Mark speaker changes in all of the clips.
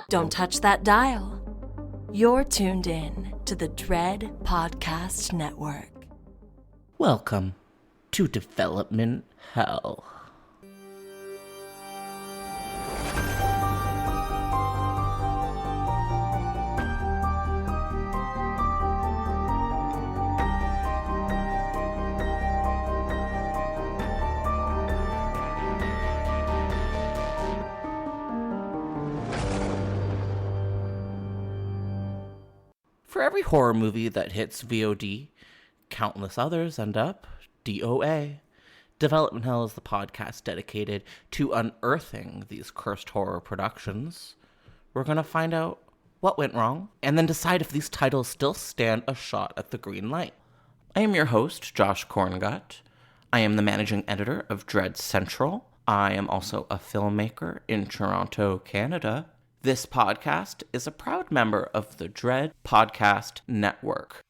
Speaker 1: Don't touch that dial. You're tuned in to the Dread Podcast Network.
Speaker 2: Welcome to Development Hell. For every horror movie that hits V.O.D, countless others end up D.O.A. Development Hell is the podcast dedicated to unearthing these cursed horror productions. We're going to find out what went wrong, and then decide if these titles still stand a shot at the green light. I am your host, Josh Korngut. I am the managing editor of Dread Central. I am also a filmmaker in Toronto, Canada. This podcast is a proud member of the Dread Podcast Network.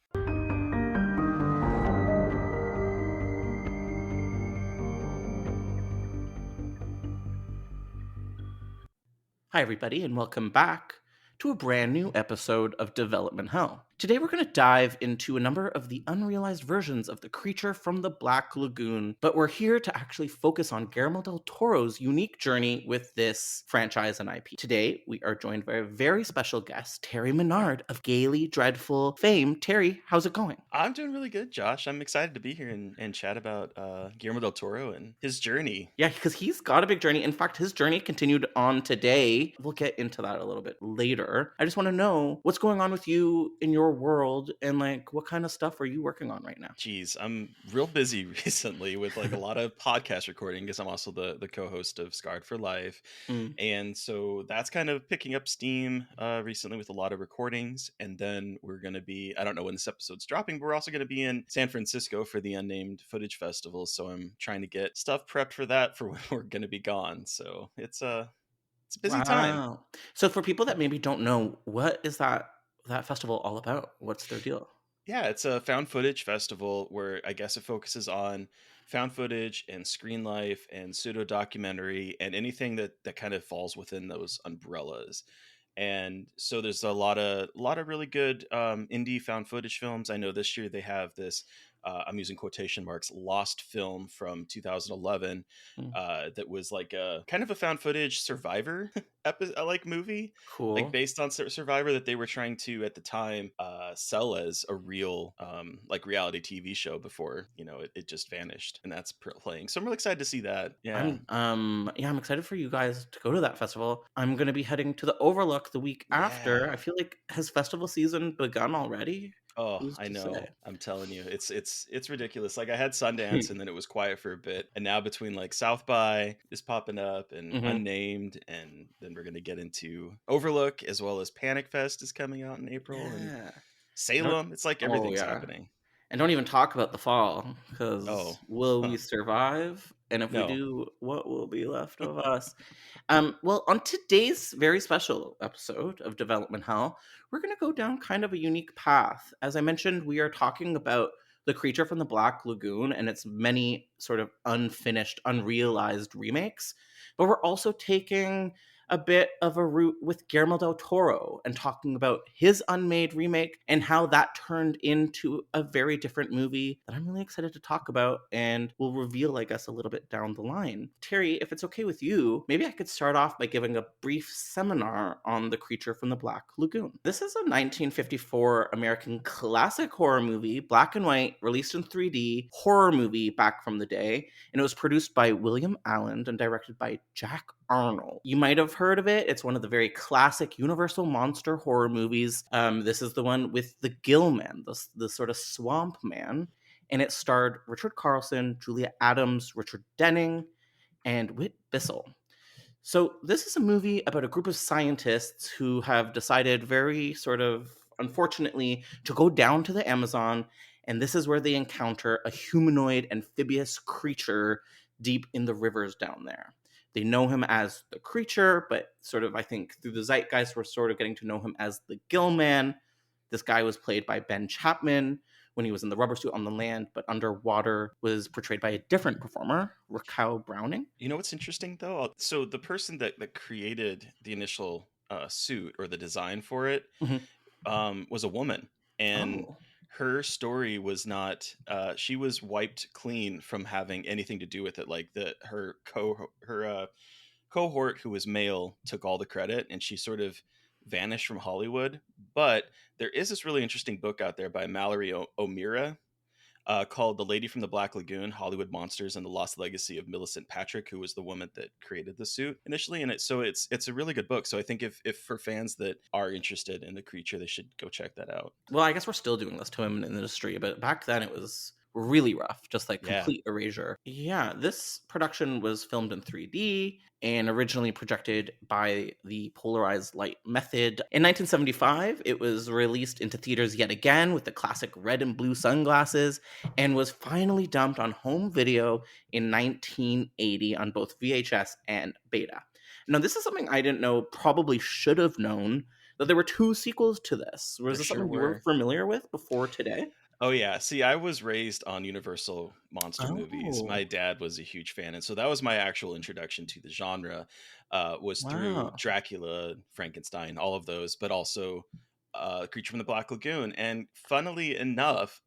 Speaker 2: Hi, everybody, and welcome back to a brand new episode of Development Hell. Today, we're going to dive into a number of the unrealized versions of the creature from the Black Lagoon, but we're here to actually focus on Guillermo del Toro's unique journey with this franchise and IP. Today, we are joined by a very special guest, Terry Mesnard of Gaily Dreadful fame. Terry, how's it going?
Speaker 3: I'm doing really good, Josh. I'm excited to be here and chat about Guillermo del Toro and his journey.
Speaker 2: Yeah, because he's got a big journey. In fact, his journey continued on today. We'll get into that a little bit later. I just want to know what's going on with you in your world and like what kind of stuff are you working on right now?
Speaker 3: Geez, I'm real busy recently with like a lot of podcast recording because I'm also the co-host of Scarred for Life. And so that's kind of picking up steam recently with a lot of recordings. And then we're going to be, I don't know when this episode's dropping, but we're also going to be in San Francisco for the Unnamed Footage Festival. So I'm trying to get stuff prepped for that for when we're going to be gone. So it's a busy time.
Speaker 2: So for people that maybe don't know, what is that festival all about? What's their deal?
Speaker 3: Yeah, it's a found footage festival where I guess it focuses on found footage and screen life and pseudo documentary and anything that kind of falls within those umbrellas. And so there's a lot of really good indie found footage films. I know this year they have this I'm using quotation marks lost film from 2011 that was like a kind of a found footage Survivor like movie,
Speaker 2: Cool.
Speaker 3: like based on Survivor that they were trying to at the time sell as a real like reality TV show before it just vanished, and that's playing. So I'm really excited to see that. Yeah,
Speaker 2: I'm excited for you guys to go to that festival. I'm going to be heading to the Overlook the week after. I feel like has festival season begun already?
Speaker 3: Oh, I know. Say? I'm telling you, it's ridiculous. Like I had Sundance and then it was quiet for a bit. And now between like South by is popping up and Unnamed, and then we're going to get into Overlook as well as Panic Fest is coming out in April and Salem. It's like everything's happening.
Speaker 2: And don't even talk about the fall, because will we survive? And if we do, what will be left of us? Well, on today's very special episode of Development Hell, we're going to go down kind of a unique path. As I mentioned, we are talking about the creature from the Black Lagoon and its many sort of unfinished, unrealized remakes. But we're also taking a bit of a route with Guillermo del Toro and talking about his unmade remake and how that turned into a very different movie that I'm really excited to talk about and will reveal, I guess, a little bit down the line. Terry, if it's okay with you, maybe I could start off by giving a brief seminar on the creature from the Black Lagoon. This is a 1954 American classic horror movie, black and white, released in 3D, horror movie back from the day, and it was produced by William Allen and directed by Jack Arnold. You might have heard of it. It's one of the very classic Universal monster horror movies. This is the one with the Gill Man, the sort of swamp man. And it starred Richard Carlson, Julia Adams, Richard Denning, and Whit Bissell. So this is a movie about a group of scientists who have decided very sort of unfortunately to go down to the Amazon. And this is where they encounter a humanoid amphibious creature deep in the rivers down there. They know him as the creature, but sort of, I think, through the zeitgeist, we're sort of getting to know him as the Gill Man. This guy was played by Ben Chapman, when he was in the rubber suit on the land, but underwater was portrayed by a different performer, Raquel Browning.
Speaker 3: You know what's interesting though? So the person that created the initial suit or the design for it was a woman, and
Speaker 2: Oh.
Speaker 3: her story was not. She was wiped clean from having anything to do with it. Like her cohort who was male took all the credit, and she sort of vanished from Hollywood. But there is this really interesting book out there by Mallory O'Meara called "The Lady from the Black Lagoon: Hollywood Monsters and the Lost Legacy of Millicent Patrick," who was the woman that created the suit initially. And it's a really good book. So I think if for fans that are interested in the creature, they should go check that out.
Speaker 2: Well, I guess we're still doing this to him in the industry, but back then it was really rough, just like complete erasure. Yeah, this production was filmed in 3D and originally projected by the polarized light method. In 1975, it was released into theaters yet again with the classic red and blue sunglasses and was finally dumped on home video in 1980 on both VHS and Beta. Now, this is something I didn't know, probably should have known, that there were 2 sequels to this. Was this something you were familiar with before today?
Speaker 3: Oh yeah. See, I was raised on Universal monster movies. My
Speaker 2: Oh.
Speaker 3: dad was a huge fan, and so that was my actual introduction to the genre. Was through
Speaker 2: Wow.
Speaker 3: Dracula, Frankenstein, all of those, but also Creature from the Black Lagoon. And funnily enough,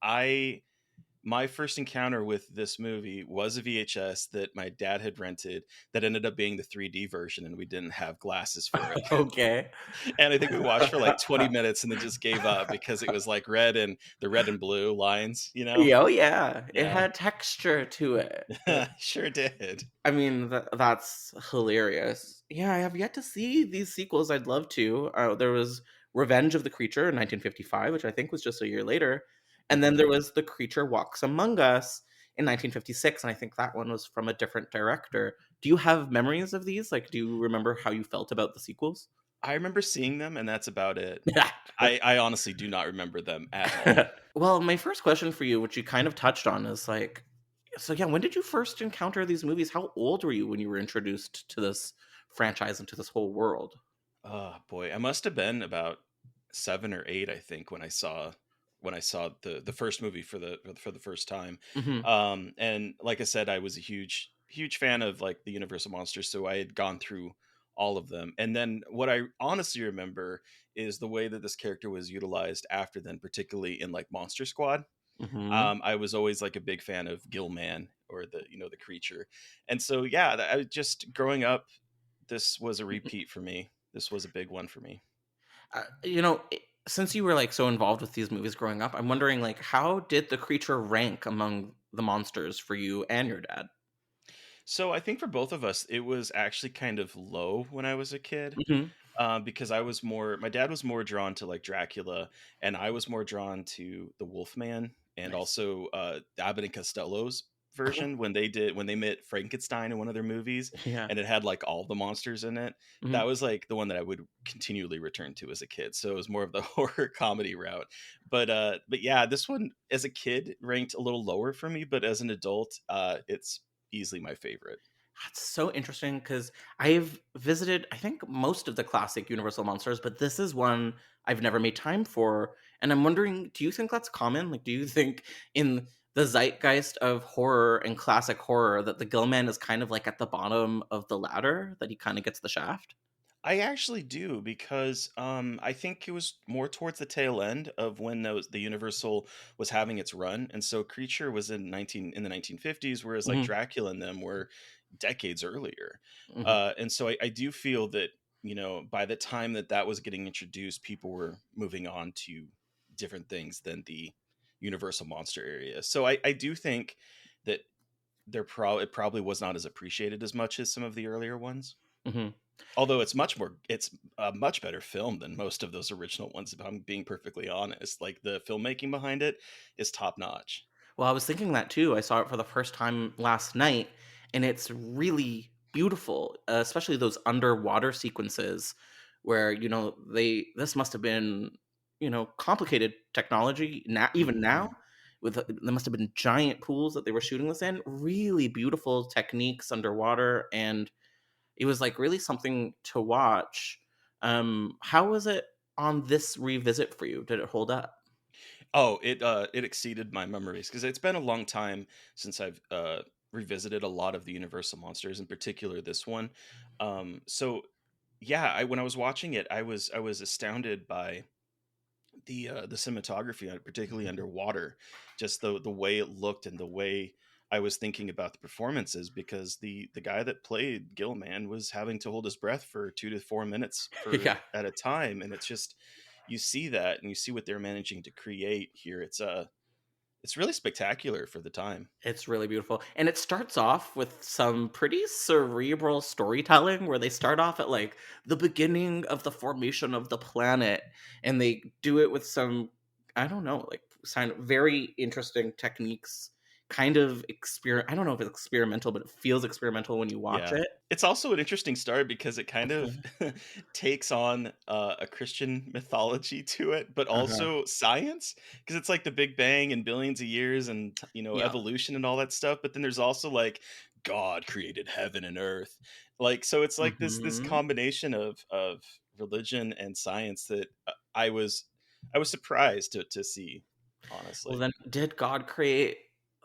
Speaker 3: my first encounter with this movie was a VHS that my dad had rented that ended up being the 3D version, and we didn't have glasses for it.
Speaker 2: Okay.
Speaker 3: And I think we watched for like 20 minutes and then just gave up because it was like red and the red and blue lines, you know?
Speaker 2: Yeah, oh yeah, it
Speaker 3: Yeah,
Speaker 2: had texture to it.
Speaker 3: sure did.
Speaker 2: I mean, that's hilarious. Yeah, I have yet to see these sequels. I'd love to. There was Revenge of the Creature in 1955, which I think was just a year later. And then
Speaker 3: Mhm.
Speaker 2: there was The Creature Walks Among Us in 1956, and I think that one was from a different director. Do you have memories of these? Like, do you remember how you felt about the sequels?
Speaker 3: I remember seeing them, and that's about it. I honestly do not remember them at all.
Speaker 2: Well, my first question for you, which you kind of touched on, is like, so yeah, when did you first encounter these movies? How old were you when you were introduced to this franchise and to this whole world?
Speaker 3: Oh boy, I must have been about 7 or 8, I think, when I saw the first movie for the first time.
Speaker 2: Hmm.
Speaker 3: And like I said, I was a huge fan of like the Universal monsters, so I had gone through all of them. And then what I honestly remember is the way that this character was utilized after then, particularly in like Monster Squad.
Speaker 2: Hmm.
Speaker 3: I was always like a big fan of Gilman, or the creature. And so yeah, I was just growing up, this was a repeat for me. This was a big one for me.
Speaker 2: Since you were like so involved with these movies growing up, I'm wondering like how did the creature rank among the monsters for you and your dad?
Speaker 3: So I think for both of us, it was actually kind of low when I was a kid.
Speaker 2: Hmm.
Speaker 3: Because my dad was more drawn to like Dracula, and I was more drawn to the Wolfman, and
Speaker 2: Nice.
Speaker 3: also Abbott and Costello's
Speaker 2: Oh,
Speaker 3: version when they met Frankenstein in one of their movies,
Speaker 2: yeah.
Speaker 3: and it had like all the monsters in it.
Speaker 2: Hmm.
Speaker 3: That was like the one that I would continually return to as a kid. So it was more of the horror comedy route. But yeah, this one as a kid ranked a little lower for me, but as an adult, it's easily my favorite.
Speaker 2: That's so interesting because I've visited, I think, most of the classic Universal monsters, but this is one I've never made time for. And I'm wondering, do you think that's common? Like, do you think in the zeitgeist of horror and classic horror that the Gillman is kind of like at the bottom of the ladder, that he kind of gets the shaft?
Speaker 3: I actually do because I think it was more towards the tail end of when the Universal was having its run, and so Creature was in the 1950s, whereas like
Speaker 2: Hmm.
Speaker 3: Dracula and them were decades earlier,
Speaker 2: Hmm.
Speaker 3: and so I do feel that by the time that was getting introduced, people were moving on to different things than the Universal monster area. So I do think that it probably was not as appreciated as much as some of the earlier ones.
Speaker 2: Hmm.
Speaker 3: Although it's a much better film than most of those original ones, if I'm being perfectly honest. Like the filmmaking behind it is top notch.
Speaker 2: Well, I was thinking that too. I saw it for the first time last night, and it's really beautiful, especially those underwater sequences where, this must have been, complicated technology now, even now, with there must have been giant pools that they were shooting this in. Really beautiful techniques underwater, and it was like really something to watch. How was it on this revisit for you? Did it hold up?
Speaker 3: Oh, it exceeded my memories because it's been a long time since I've revisited a lot of the Universal monsters, in particular this one. So yeah, when I was watching it, I was astounded by the cinematography, particularly underwater, just the way it looked and the way I was thinking about the performances, because the guy that played Gilman was having to hold his breath for 2 to 4 minutes for
Speaker 2: Yeah.
Speaker 3: at a time, and it's just, you see that and you see what they're managing to create here. It's really spectacular for the time.
Speaker 2: It's really beautiful. And it starts off with some pretty cerebral storytelling where they start off at like the beginning of the formation of the planet, and they do it with some, I don't know, like very interesting techniques. Kind of I don't know if it's experimental, but it feels experimental when you watch
Speaker 3: Yeah.
Speaker 2: it.
Speaker 3: It's also an interesting start because it kind of
Speaker 2: Mhm.
Speaker 3: takes on a Christian mythology to it, but
Speaker 2: Uh-huh.
Speaker 3: also science, because it's like the Big Bang and billions of years and
Speaker 2: Yeah.
Speaker 3: evolution and all that stuff. But then there's also like God created heaven and earth, like, so it's like this
Speaker 2: Hmm.
Speaker 3: combination of religion and science that I was surprised to see,
Speaker 2: Well,
Speaker 3: honestly.
Speaker 2: then, did God create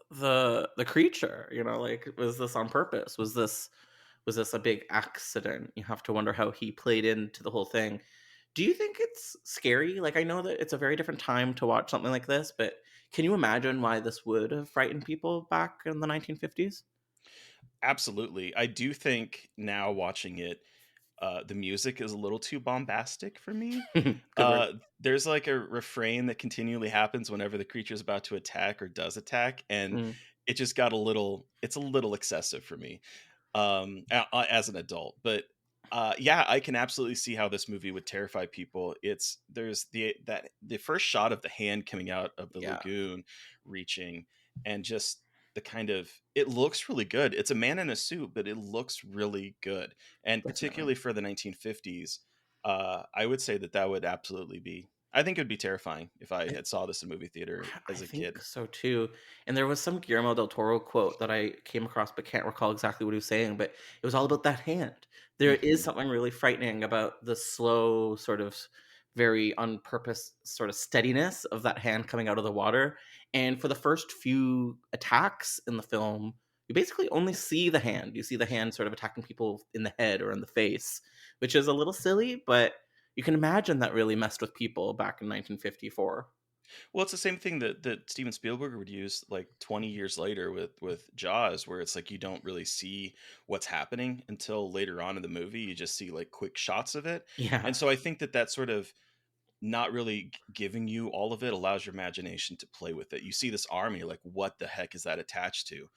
Speaker 2: the creature? Like, was this on purpose? Was this a big accident? You have to wonder how he played into the whole thing. Do you think it's scary? Like, I know that it's a very different time to watch something like this, but can you imagine why this would have frightened people back in the 1950s?
Speaker 3: Absolutely, I do think now watching it, the music is a little too bombastic for me.
Speaker 2: Good word.
Speaker 3: There's like a refrain that continually happens whenever the creature's about to attack or does attack, and
Speaker 2: Mm.
Speaker 3: it just got it's a little excessive for me, as an adult. But yeah, I can absolutely see how this movie would terrify people. There's the first shot of the hand coming out of the
Speaker 2: Yeah.
Speaker 3: lagoon, reaching, and just the kind of, it looks really good. It's a man in a suit, but it looks really good, and
Speaker 2: Definitely.
Speaker 3: particularly for the 1950s, I would say that would absolutely be. I think it would be terrifying if I had saw this in movie theater
Speaker 2: I
Speaker 3: as a
Speaker 2: think
Speaker 3: kid.
Speaker 2: so too. And there was some Guillermo del Toro quote that I came across, but can't recall exactly what he was saying. But it was all about that hand. There is
Speaker 3: Hmm.
Speaker 2: something really frightening about the slow, sort of very on purpose, sort of steadiness of that hand coming out of the water. And for the first few attacks in the film, you basically only see the hand. You see the hand sort of attacking people in the head or in the face, which is a little silly, but you can imagine that really messed with people back in 1954.
Speaker 3: Well, it's the same thing that Steven Spielberg would use like 20 years later with Jaws, where it's like you don't really see what's happening until later on in the movie. You just see like quick shots of it.
Speaker 2: Yeah.
Speaker 3: And so I think that sort of not really giving you all of it allows your imagination to play with it. You see this arm and you're like, what the heck is that attached to?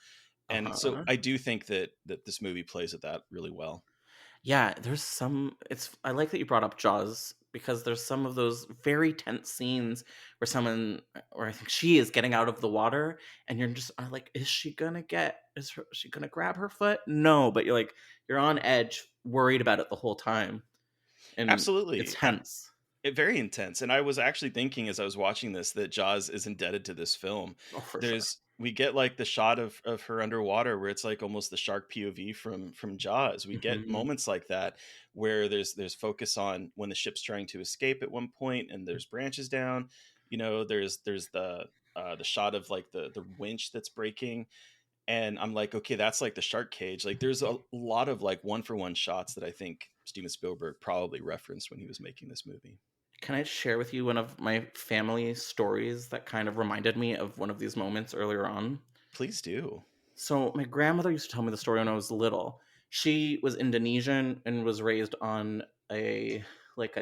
Speaker 3: And so
Speaker 2: Uh-huh.
Speaker 3: I do think that this movie plays at that really well.
Speaker 2: Yeah, there's some I like that you brought up Jaws because there's some of those very tense scenes where or I think she is getting out of the water and you're just like, is she gonna is she gonna grab her foot? No, but you're on edge, worried about it the whole time. And it's
Speaker 3: Absolutely.
Speaker 2: tense.
Speaker 3: Very intense. And I was actually thinking as I was watching this that Jaws is indebted to this film.
Speaker 2: Oh, for sure.
Speaker 3: We get like the shot of her underwater where it's like almost the shark POV from Jaws. We get
Speaker 2: Hmm.
Speaker 3: moments like that where there's focus on when the ship's trying to escape at one point and there's branches down. There's the shot of like the winch that's breaking, and I'm like, okay, that's like the shark cage. Like there's a lot of like one for one shots that I think Steven Spielberg probably referenced when he was making this movie.
Speaker 2: Can I share with you one of my family stories that kind of reminded me of one of these moments earlier on?
Speaker 3: Please do.
Speaker 2: So my grandmother used to tell me the story when I was little. She was Indonesian and was raised on a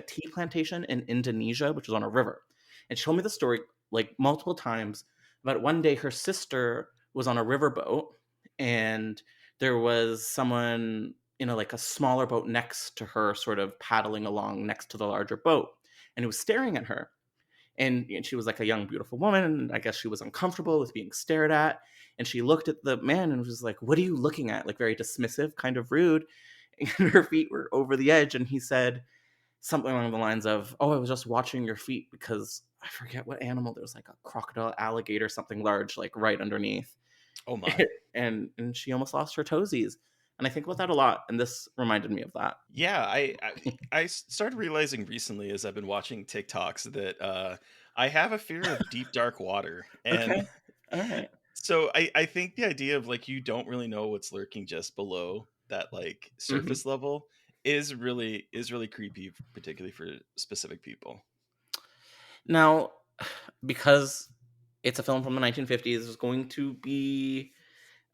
Speaker 2: tea plantation in Indonesia, which was on a river. And she told me the story like multiple times about one day her sister was on a riverboat and there was someone in a smaller boat next to her, sort of paddling along next to the larger boat, and he was staring at her. And she was like a young, beautiful woman. And I guess she was uncomfortable with being stared at. And she looked at the man and was like, "What are you looking at?" Like very dismissive, kind of rude. And her feet were over the edge. And he said something along the lines of, "Oh, I was just watching your feet because I forget what animal. There was like a crocodile, alligator, something large, like right underneath."
Speaker 3: Oh my.
Speaker 2: And she almost lost her toesies. And I think about that a lot. And this reminded me of that.
Speaker 3: Yeah, I started realizing recently as I've been watching TikToks that I have a fear of deep, dark water. And
Speaker 2: Okay. All right.
Speaker 3: so I think the idea of like you don't really know what's lurking just below that like
Speaker 2: Mm-hmm.
Speaker 3: surface level is really creepy, particularly for specific people.
Speaker 2: Now, because it's a film from the 1950s, there's going to be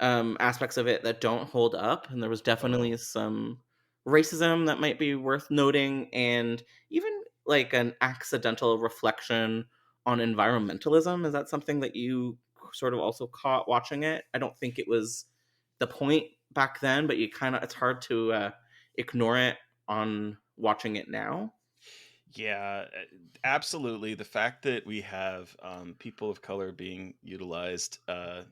Speaker 2: aspects of it that don't hold up, and there was definitely some racism that might be worth noting, and even like an accidental reflection on environmentalism. Is that something that you sort of also caught watching it? I don't think it was the point back then, but you kind of, it's hard to ignore it on watching it now.
Speaker 3: Yeah, absolutely. The fact that we have people of color being utilized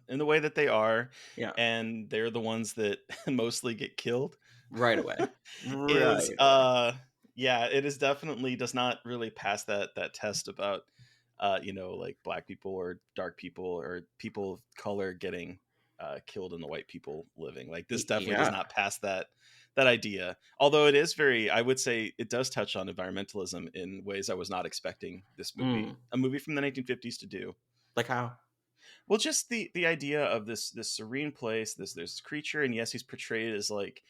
Speaker 3: in the way that they are,
Speaker 2: Yeah,
Speaker 3: and they're the ones that mostly get killed,
Speaker 2: right away.
Speaker 3: is
Speaker 2: Right away.
Speaker 3: yeah, it is definitely does not really pass that test about like black people or dark people or people of color getting killed and the white people living. Like this definitely does
Speaker 2: Yeah.
Speaker 3: not pass that idea. Although it is very, I would say it does touch on environmentalism in ways I was not expecting this movie, a movie from the 1950s, to do.
Speaker 2: Like how?
Speaker 3: Well, just the idea of this serene place, this creature, and yes, he's portrayed as like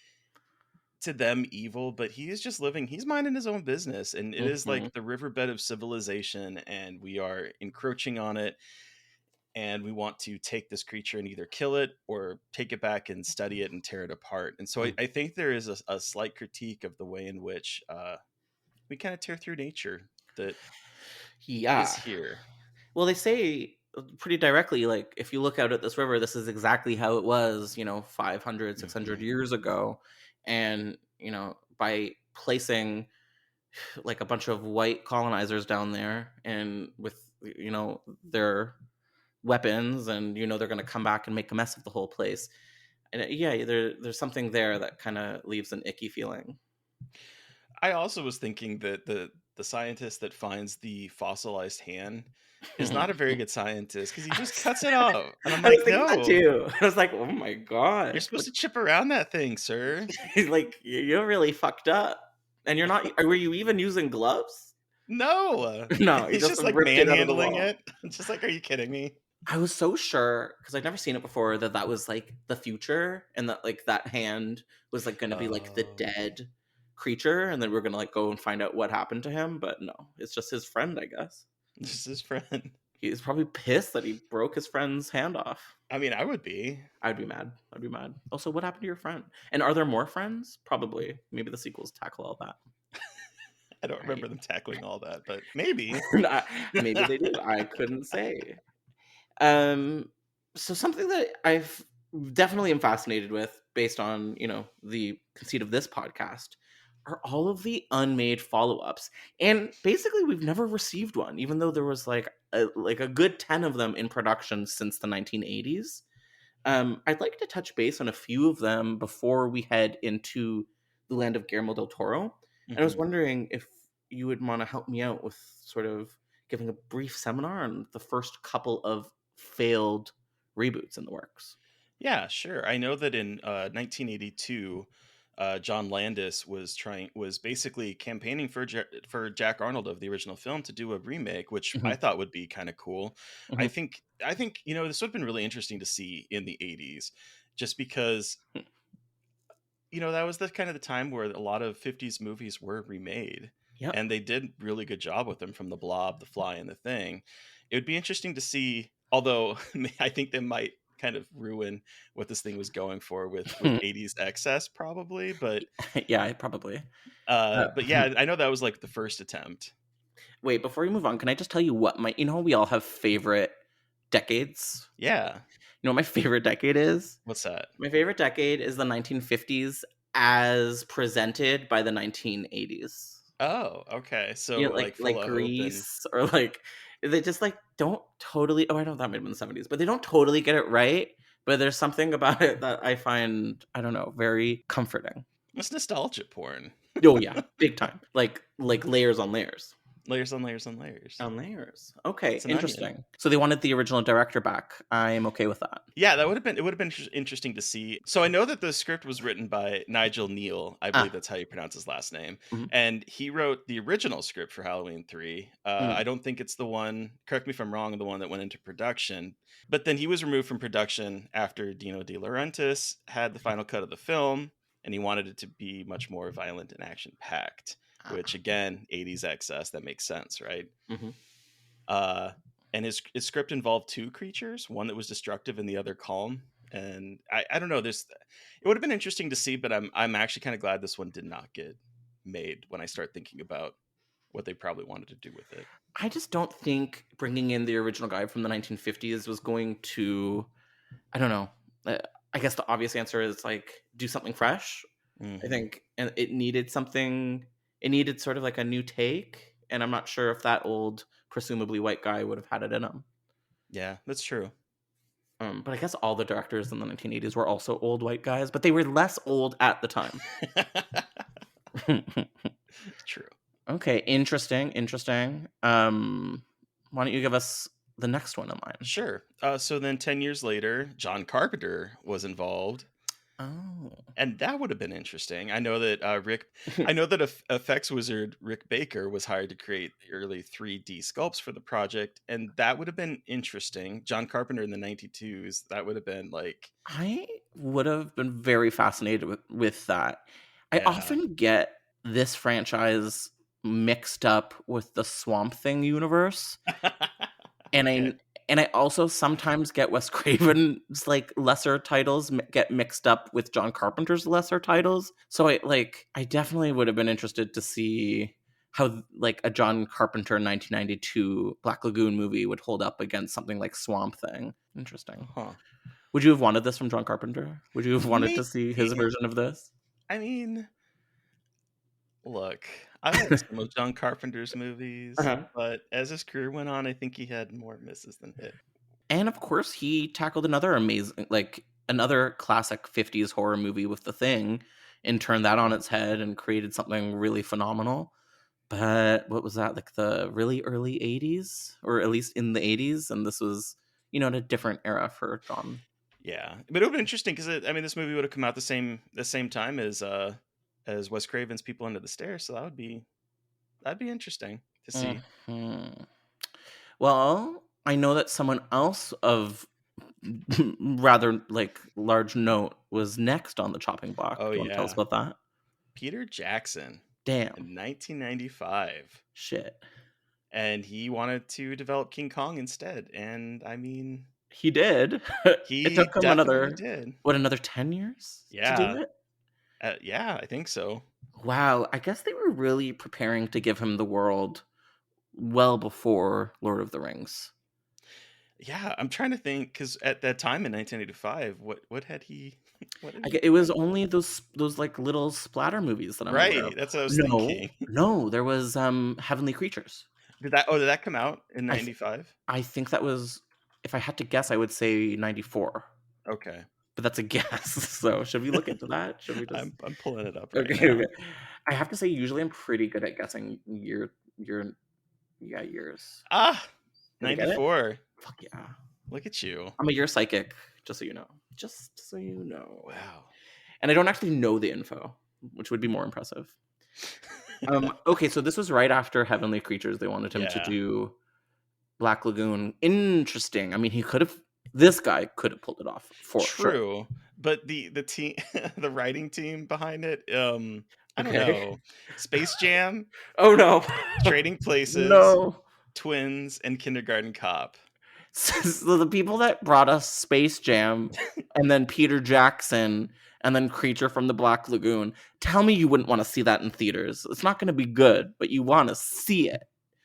Speaker 3: to them evil, but he is just living, he's minding his own business, and it is
Speaker 2: Mm-hmm.
Speaker 3: like the riverbed of civilization, and we are encroaching on it, and we want to take this creature and either kill it or take it back and study it and tear it apart. And so I think there is a slight critique of the way in which we kind of tear through nature that is
Speaker 2: Yeah.
Speaker 3: here.
Speaker 2: Well, they say pretty directly, like, if you look out at this river, this is exactly how it was, 500, 600
Speaker 3: Mhm.
Speaker 2: years ago. And, by placing like a bunch of white colonizers down there and with, their weapons, and, they're going to come back and make a mess of the whole place. And yeah, there's something there that kind of leaves an icky feeling.
Speaker 3: I also was thinking that the scientist that finds the fossilized hand is not a very good scientist because he just cuts it off, and I'm
Speaker 2: I was
Speaker 3: like,
Speaker 2: thinking that
Speaker 3: no,
Speaker 2: too. I was like, oh my
Speaker 3: you're
Speaker 2: god,
Speaker 3: supposed to chip around that thing, sir.
Speaker 2: like you're really fucked up, and you're not. Were you even using gloves?
Speaker 3: No,
Speaker 2: No, you
Speaker 3: he's
Speaker 2: just
Speaker 3: just like
Speaker 2: ripped it out of the
Speaker 3: manhandling
Speaker 2: wall.
Speaker 3: it. It's just like, are you kidding me?
Speaker 2: I was so sure because I'd never seen it before that was like the future, and that like that hand was like going to be like the
Speaker 3: Oh,
Speaker 2: dead creature, and then we're gonna like go and find out what happened to him. But no, it's just his friend, I guess.
Speaker 3: this is his friend.
Speaker 2: He was probably pissed that he broke his friend's hand off.
Speaker 3: I mean, I would be.
Speaker 2: I'd be mad. I'd be mad. Also, what happened to your friend? And are there more friends? Probably. Maybe the sequels tackle all that.
Speaker 3: I don't remember
Speaker 2: Right.
Speaker 3: them tackling all that, but maybe.
Speaker 2: Maybe they do. I couldn't say. Um, so something that I've definitely am fascinated with, based on the conceit of this podcast, are all of the unmade follow-ups. And basically, we've never received one, even though there was like a good 10 of them in production since the 1980s. I'd like to touch base on a few of them before we head into the land of Guillermo del Toro. And I was
Speaker 3: Mhm.
Speaker 2: wondering if you would want to help me out with sort of giving a brief seminar on the first couple of failed reboots in the works.
Speaker 3: Yeah, sure. I know that in 1982, John Landis was basically campaigning for Jack Arnold of the original film to do a remake, which I
Speaker 2: Mhm,
Speaker 3: thought would be kind of cool. I
Speaker 2: mhm.
Speaker 3: think I think this would have been really interesting to see in the 80s, just because that was the kind of the time where a lot of 50s movies were remade,
Speaker 2: Yep.
Speaker 3: and they did really good job with them, from The Blob, The Fly, and The Thing. It would be interesting to see, although I think they might kind of ruin what this thing was going for with 80s excess, probably,
Speaker 2: Yeah, probably.
Speaker 3: but yeah, I know that was like the first attempt.
Speaker 2: Wait, before we move on, can I just tell you what we all have favorite decades?
Speaker 3: Yeah.
Speaker 2: You know what my favorite decade is?
Speaker 3: What's that?
Speaker 2: My favorite decade is the 1950s as presented by the 1980s.
Speaker 3: Oh, okay. So like Full
Speaker 2: Like
Speaker 3: of Hope and
Speaker 2: Grease, or like they just like don't totally. Oh, I know that might have been the 70s, but they don't totally get it right. But there's something about it that I find, I don't know, very comforting.
Speaker 3: it's nostalgia porn.
Speaker 2: Oh yeah, big time. Like layers on layers.
Speaker 3: Layers on layers on layers.
Speaker 2: On layers. Okay,
Speaker 3: It's an
Speaker 2: interesting.
Speaker 3: onion.
Speaker 2: So they wanted the original director back. I'm okay with that.
Speaker 3: Yeah, it would have been interesting to see. So I know that the script was written by Neill. I believe that's how you pronounce his last name.
Speaker 2: Mhm.
Speaker 3: And he wrote the original script for Halloween 3. I don't think it's the one, correct me if I'm wrong, the one that went into production. But then he was removed from production after Dino De Laurentiis had the final cut of the film, and he wanted it to be much more violent and action-packed, which again, 80s excess, that makes sense, right?
Speaker 2: Mm-hmm.
Speaker 3: And his script involved two creatures, one that was destructive and the other calm. And I don't know, it would have been interesting to see, but I'm actually kind of glad this one did not get made when I start thinking about what they probably wanted to do with it.
Speaker 2: I just don't think bringing in the original guy from the 1950s was going to, I don't know. I guess the obvious answer is like do something fresh. I think it needed something. It needed sort of like a new take, and I'm not sure if that old, presumably white guy would have had it in him.
Speaker 3: Yeah, that's true.
Speaker 2: But I guess all the directors in the 1980s were also old white guys, but they were less old at the time.
Speaker 3: True.
Speaker 2: Okay, interesting. Why don't you give us the next one in line?
Speaker 3: Sure. So then 10 years later, John Carpenter was involved.
Speaker 2: Oh.
Speaker 3: And that would have been interesting. I know that effects wizard Rick Baker was hired to create the early 3D sculpts for the project, and that would have been interesting. John Carpenter in the 92s, that would have been like...
Speaker 2: I would have been very fascinated with that. Yeah. I often get this franchise mixed up with the Swamp Thing universe. And I also sometimes get Wes Craven's like lesser titles get mixed up with John Carpenter's lesser titles. So I definitely would have been interested to see how like a John Carpenter 1992 Black Lagoon movie would hold up against something like Swamp Thing. Interesting. Huh. Would you have wanted this from John Carpenter? Would you have wanted to see his version of this?
Speaker 3: I mean, look, I like some of John Carpenter's movies, but as his career went on, I think he had more misses than hits.
Speaker 2: And of course, he tackled another classic 50s horror movie with The Thing and turned that on its head and created something really phenomenal. But what was that, like the really early 80s, or at least in the 80s? And this was, in a different era for John.
Speaker 3: Yeah, but it would be interesting because this movie would have come out the same time as Wes Craven's People Under the Stairs, so that'd be interesting to see.
Speaker 2: Well, I know that someone else of rather like large note was next on the chopping block.
Speaker 3: Oh,
Speaker 2: Do you want to tell us about that?
Speaker 3: Peter Jackson.
Speaker 2: Damn.
Speaker 3: In 1995.
Speaker 2: Shit.
Speaker 3: And he wanted to develop King Kong instead, and
Speaker 2: he did.
Speaker 3: It took him another
Speaker 2: 10 years to do it?
Speaker 3: Yeah, I think so.
Speaker 2: Wow, I guess they were really preparing to give him the world well before Lord of the Rings.
Speaker 3: Yeah, I'm trying to think, because at that time in 1985, what had he...
Speaker 2: It was only those like little splatter movies that I'm aware of.
Speaker 3: That's what I was thinking.
Speaker 2: No, there was Heavenly Creatures.
Speaker 3: Did that come out in 95?
Speaker 2: I think that was, if I had to guess, I would say 94.
Speaker 3: Okay.
Speaker 2: But that's a guess. So should we look into that? Should we just...
Speaker 3: I'm pulling it up right now. Okay.
Speaker 2: I have to say, usually I'm pretty good at guessing years.
Speaker 3: 94.
Speaker 2: Fuck yeah.
Speaker 3: Look at you.
Speaker 2: I'm a year psychic, just so you know. Just so you know.
Speaker 3: Wow.
Speaker 2: And I don't actually know the info, which would be more impressive. Okay, so this was right after Heavenly Creatures. They wanted him to do Black Lagoon. Interesting. This guy could have pulled it off for sure.
Speaker 3: True. But the team, the writing team behind it, I don't know. Space Jam.
Speaker 2: Oh no.
Speaker 3: Trading Places.
Speaker 2: No.
Speaker 3: Twins and Kindergarten Cop.
Speaker 2: So the people that brought us Space Jam and then Peter Jackson and then Creature from the Black Lagoon, tell me you wouldn't want to see that in theaters. It's not going to be good, but you want to see it.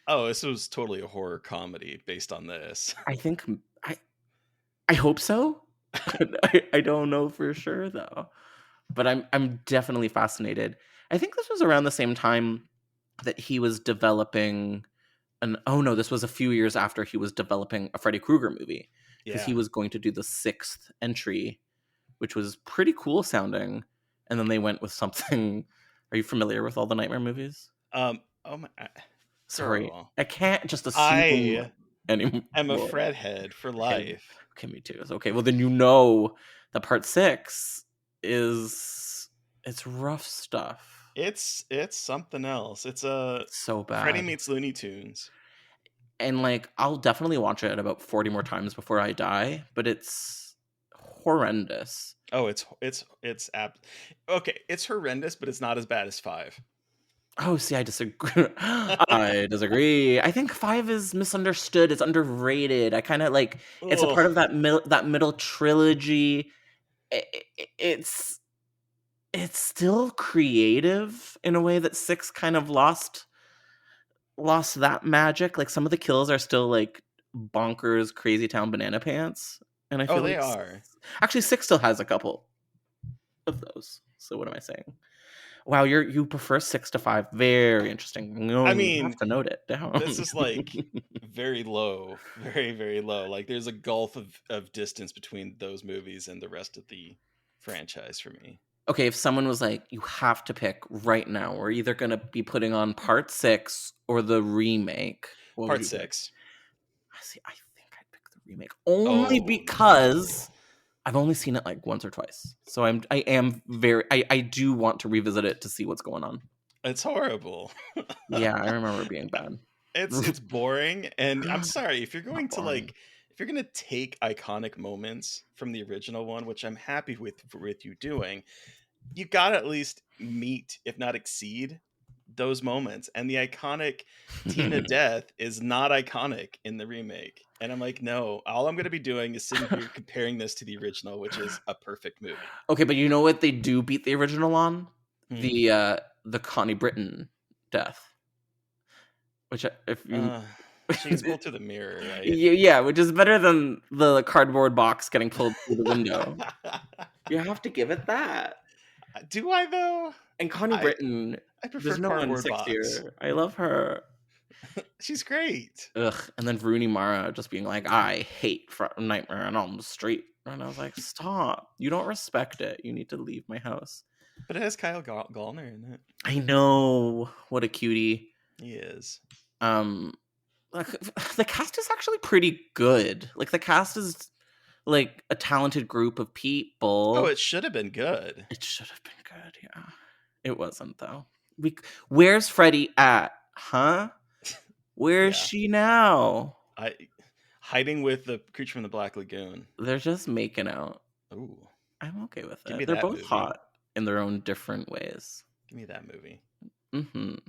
Speaker 3: Oh, this was totally a horror comedy based on this.
Speaker 2: I hope so. I don't know for sure though, but I'm definitely fascinated. I think this was around the same time that he was developing this was a few years after he was developing a Freddy Krueger movie, because he was going to do the 6th entry, which was pretty cool sounding, and then they went with something. Are you familiar with all the Nightmare movies?
Speaker 3: Oh my,
Speaker 2: Sorry,
Speaker 3: Girl,
Speaker 2: I can't just assume
Speaker 3: I
Speaker 2: anymore.
Speaker 3: am a Fredhead for life.
Speaker 2: Okay, me too. Okay, well then you know that part 6 it's rough stuff.
Speaker 3: It's something else. It's
Speaker 2: So
Speaker 3: Freddy
Speaker 2: bad.
Speaker 3: meets Looney Tunes.
Speaker 2: And like I'll definitely watch it about 40 more times before I die, but it's horrendous.
Speaker 3: Oh, it's okay. It's horrendous, but it's not as bad as 5.
Speaker 2: Oh, see, I disagree. I disagree. I think 5 is misunderstood. It's underrated. I kind of like it's a
Speaker 3: Ugh.
Speaker 2: part of that middle trilogy. It's still creative in a way that 6 kind of lost that magic. Like some of the kills are still like bonkers, crazy town banana pants, and I
Speaker 3: Oh,
Speaker 2: feel
Speaker 3: they
Speaker 2: like
Speaker 3: are.
Speaker 2: actually 6 still has a couple of those. So what am I saying? Wow, you prefer 6 to 5. Very interesting. No,
Speaker 3: I
Speaker 2: you
Speaker 3: mean,
Speaker 2: have to note it down.
Speaker 3: this is like very low, very, very low. Like there's a gulf of distance between those movies and the rest of the franchise for me.
Speaker 2: Okay, if someone was like, you have to pick right now, we're either going to be putting on part 6 or the remake. What would
Speaker 3: Part
Speaker 2: you pick?
Speaker 3: 6.
Speaker 2: See, I think I'd pick the remake only because I've only seen it like once or twice. So I do want to revisit it to see what's going on.
Speaker 3: It's horrible.
Speaker 2: Yeah, I remember it being bad.
Speaker 3: It's boring, and I'm sorry if you're going
Speaker 2: Not
Speaker 3: to
Speaker 2: boring.
Speaker 3: like if you're going to take iconic moments from the original one, which I'm happy with you doing, you got to at least meet, if not exceed, those moments. And the iconic Tina death is not iconic in the remake. And I'm like, no, all I'm going to be doing is sitting here comparing this to the original, which is a perfect movie.
Speaker 2: Okay, but you know what they do beat the original on?
Speaker 3: Hmm.
Speaker 2: The Connie Britton death. Which if you
Speaker 3: she's pulled through the mirror, right?
Speaker 2: Yeah, which is better than the cardboard box getting pulled through the window. You have to give it that.
Speaker 3: Do I though?
Speaker 2: And Connie Britton,
Speaker 3: I prefer
Speaker 2: there's no
Speaker 3: cardboard
Speaker 2: 1
Speaker 3: box.
Speaker 2: here. I love her.
Speaker 3: She's great.
Speaker 2: Ugh. And then Rooney Mara just being like, I hate Nightmare on Elm Street. And I was like, stop. You don't respect it. You need to leave my house.
Speaker 3: But it has Kyle Gallner in it.
Speaker 2: I know. What a cutie.
Speaker 3: He is.
Speaker 2: Like, the cast is actually pretty good. Like the cast is like a talented group of people.
Speaker 3: Oh, it should have been good.
Speaker 2: It should have been good, yeah. It wasn't though. Where's Freddy at? Huh? Where's she now?
Speaker 3: Hiding with the creature from the Black Lagoon.
Speaker 2: They're just making out.
Speaker 3: Ooh.
Speaker 2: I'm okay with
Speaker 3: Give
Speaker 2: it.
Speaker 3: me
Speaker 2: They're
Speaker 3: that
Speaker 2: both
Speaker 3: movie.
Speaker 2: hot in their own different ways.
Speaker 3: Give me that movie.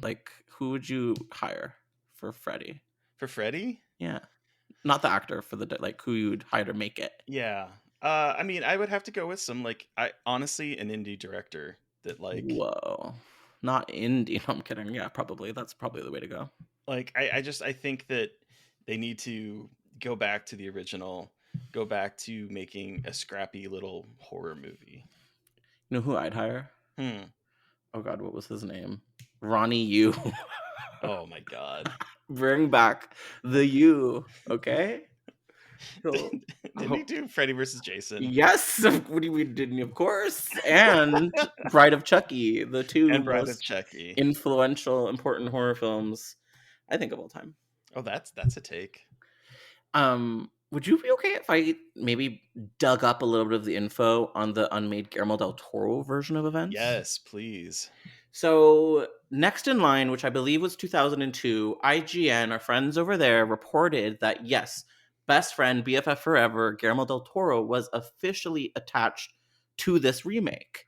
Speaker 2: Like, who would you hire for Freddy?
Speaker 3: For Freddy?
Speaker 2: Yeah. Not the actor, for the like who you'd hire to make it.
Speaker 3: Yeah. I mean, I would have to go with some like honestly an indie director that like
Speaker 2: Whoa. Not indie. No, I'm kidding. Yeah, probably. That's probably the way to go.
Speaker 3: Like I think that they need to go back to the original, go back to making a scrappy little horror movie.
Speaker 2: You know who I'd hire?
Speaker 3: Oh
Speaker 2: God, what was his name? Ronnie Yu.
Speaker 3: Oh my God.
Speaker 2: Bring back the U, okay?
Speaker 3: Didn't he do Freddy versus Jason?
Speaker 2: Yes, what do you mean, didn't he? Of course. And Bride of Chucky, the two most influential, important horror films, I think, of all time.
Speaker 3: Oh, that's a take.
Speaker 2: Would you be okay if I maybe dug up a little bit of the info on the unmade Guillermo del Toro version of events?
Speaker 3: Yes, please.
Speaker 2: So next in line, which I believe was 2002, IGN, our friends over there, reported that yes, best friend, BFF forever, Guillermo del Toro was officially attached to this remake.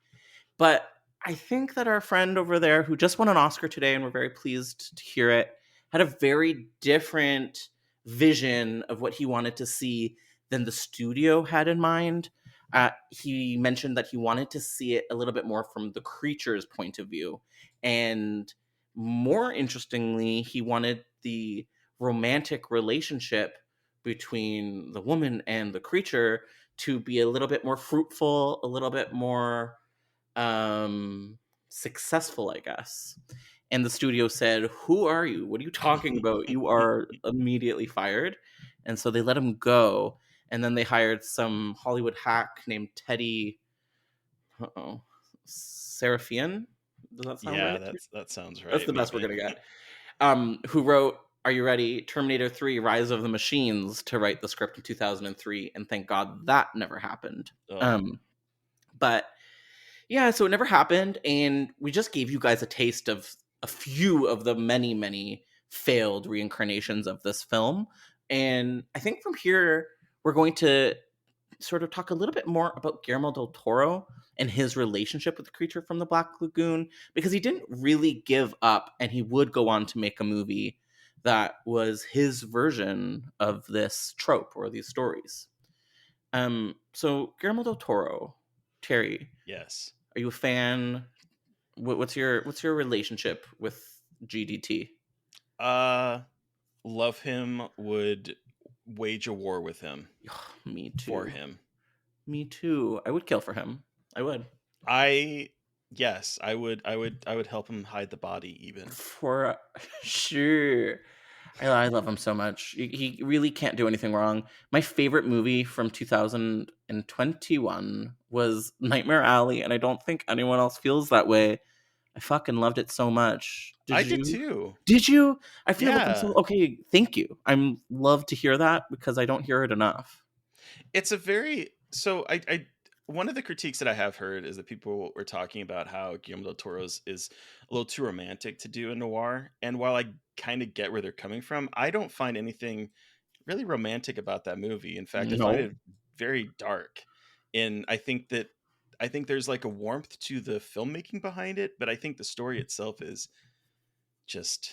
Speaker 2: But I think that our friend over there, who just won an Oscar today, and we're very pleased to hear it, had a very different vision of what he wanted to see than the studio had in mind. He mentioned that he wanted to see it a little bit more from the creature's point of view. And more interestingly, he wanted the romantic relationship between the woman and the creature to be a little bit more fruitful, a little bit more successful, I guess. And the studio said, "Who are you? What are you talking about? You are immediately fired." And so they let him go. And then they hired some Hollywood hack named Teddy Serafian. Does that sound right?
Speaker 3: Yeah, that sounds right.
Speaker 2: That's the best we're going to get. who wrote, are you ready, Terminator 3 Rise of the Machines, to write the script in 2003, and thank God that never happened. But yeah, so it never happened, and we just gave you guys a taste of a few of the many, many failed reincarnations of this film. And I think from here, we're going to sort of talk a little bit more about Guillermo del Toro and his relationship with the creature from the Black Lagoon, because he didn't really give up, and he would go on to make a movie that was his version of this trope or these stories. So Guillermo del Toro, Terry.
Speaker 3: Yes.
Speaker 2: Are you a fan? What's your relationship with GDT?
Speaker 3: Love him, would wage a war with him.
Speaker 2: Me too.
Speaker 3: For him.
Speaker 2: Me too. I would kill for him. I would.
Speaker 3: Yes, I would help him hide the body even.
Speaker 2: For sure. I love him so much. He really can't do anything wrong. My favorite movie from 2021 was Nightmare Alley, and I don't think anyone else feels that way. I fucking loved it so much.
Speaker 3: Did too.
Speaker 2: Did you? I feel like I'm so okay. Thank you. I'm love to hear that because I don't hear it enough.
Speaker 3: It's a very I one of the critiques that I have heard is that people were talking about how Guillermo del Toro is a little too romantic to do a noir. And while I kind of get where they're coming from, I don't find anything really romantic about that movie. In fact, I find it very dark. And I think there's like a warmth to the filmmaking behind it, but I think the story itself is just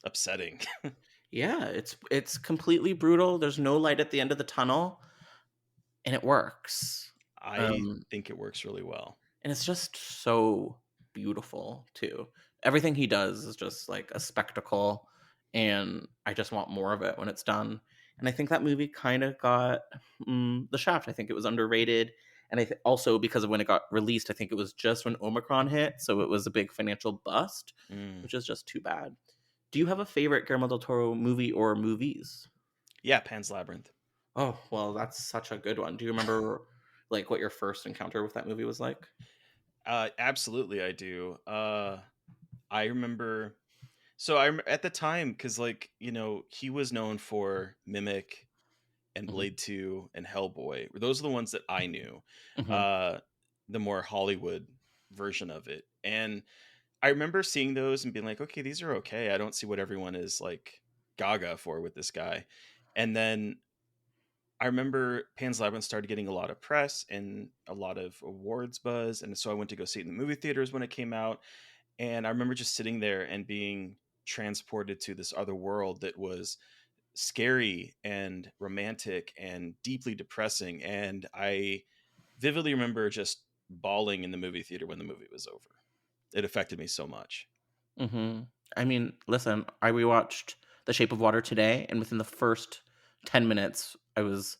Speaker 3: upsetting.
Speaker 2: Yeah, it's completely brutal. There's no light at the end of the tunnel, and it works.
Speaker 3: I think it works really well.
Speaker 2: And it's just so beautiful too. Everything he does is just like a spectacle, and I just want more of it when it's done. And I think that movie kind of got the shaft. I think it was underrated. And also because of when it got released, I think it was just when Omicron hit. So it was a big financial bust, which is just too bad. Do you have a favorite Guillermo del Toro movie or movies?
Speaker 3: Yeah, Pan's Labyrinth.
Speaker 2: Oh, well, that's such a good one. Do you remember like what your first encounter with that movie was like?
Speaker 3: Absolutely, I do. I remember. So I at the time, because like he was known for Mimic and Blade 2 and Hellboy. Those are the ones that I knew. The more Hollywood version of it, and I remember seeing those and being like, okay, these are okay. I don't see what everyone is like gaga for with this guy. And then I remember Pan's Labyrinth started getting a lot of press and a lot of awards buzz. And so I went to go see it in the movie theaters when it came out. And I remember just sitting there and being transported to this other world that was scary and romantic and deeply depressing. And I vividly remember just bawling in the movie theater when the movie was over. It affected me so much.
Speaker 2: I mean, listen, I rewatched The Shape of Water today, and within the first 10 minutes, I was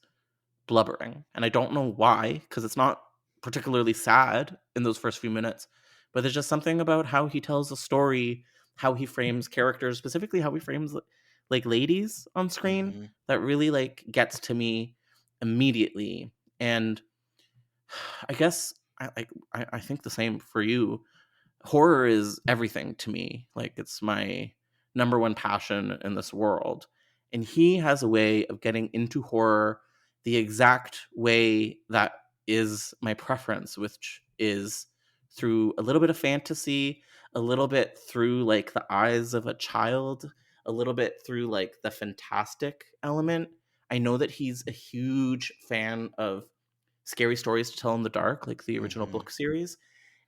Speaker 2: blubbering. And I don't know why, because it's not particularly sad in those first few minutes, but there's just something about how he tells a story, how he frames characters, specifically how he frames like ladies on screen, that really like gets to me immediately. And I guess I think the same for you. Horror is everything to me. Like, it's my number one passion in this world. And he has a way of getting into horror the exact way that is my preference, which is through a little bit of fantasy, a little bit through like the eyes of a child, a little bit through like the fantastic element. I know that he's a huge fan of Scary Stories to Tell in the Dark, like the original book series.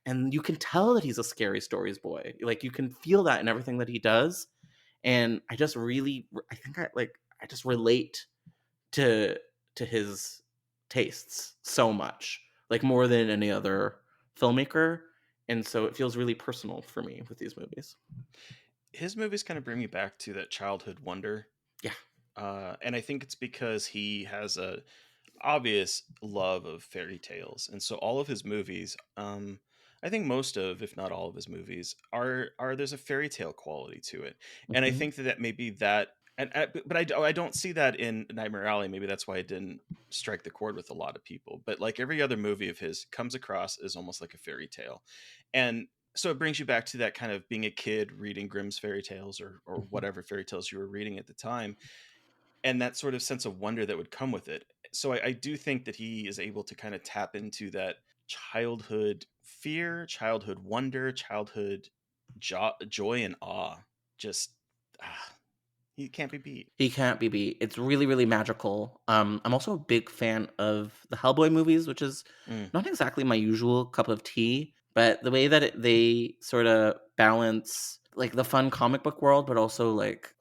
Speaker 2: And you can tell that he's a scary stories boy. Like, you can feel that in everything that he does. And I just really, I just relate to his tastes so much, like more than any other filmmaker. And so it feels really personal for me with these movies.
Speaker 3: His movies kind of bring me back to that childhood wonder.
Speaker 2: Yeah.
Speaker 3: And I think it's because he has a obvious love of fairy tales. And so all of his movies, I think most of, if not all of his movies are there's a fairy tale quality to it. And I think that maybe that, but I don't see that in Nightmare Alley. Maybe that's why it didn't strike the chord with a lot of people. But like every other movie of his comes across as almost like a fairy tale. And So it brings you back to that kind of being a kid reading Grimm's fairy tales or whatever fairy tales you were reading at the time, and that sort of sense of wonder that would come with it. So I do think that he is able to kind of tap into that childhood fear, childhood wonder, childhood joy and awe. Just he can't be beat.
Speaker 2: He can't be beat. It's really, really magical. I'm also a big fan of the Hellboy movies, which is not exactly my usual cup of tea, but the way that they sort of balance like the fun comic book world, but also like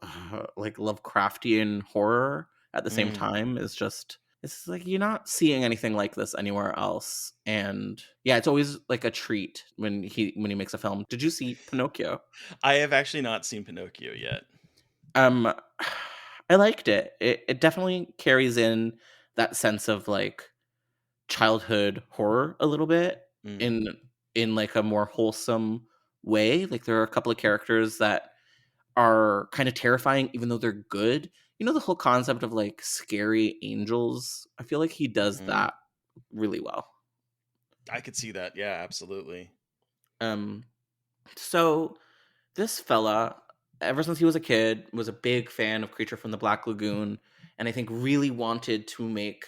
Speaker 2: Lovecraftian horror at the same time is just, it's like you're not seeing anything like this anywhere else. And yeah, it's always like a treat when he makes a film. Did you see Pinocchio?
Speaker 3: I have actually not seen Pinocchio yet.
Speaker 2: I liked it. It definitely carries in that sense of like childhood horror a little bit in like a more wholesome way. Like there are a couple of characters that are kind of terrifying even though they're good. You know, the whole concept of like scary angels. I feel like he does that really well.
Speaker 3: I could see that. Yeah, absolutely.
Speaker 2: So this fella, ever since he was a kid, was a big fan of Creature from the Black Lagoon, and I think really wanted to make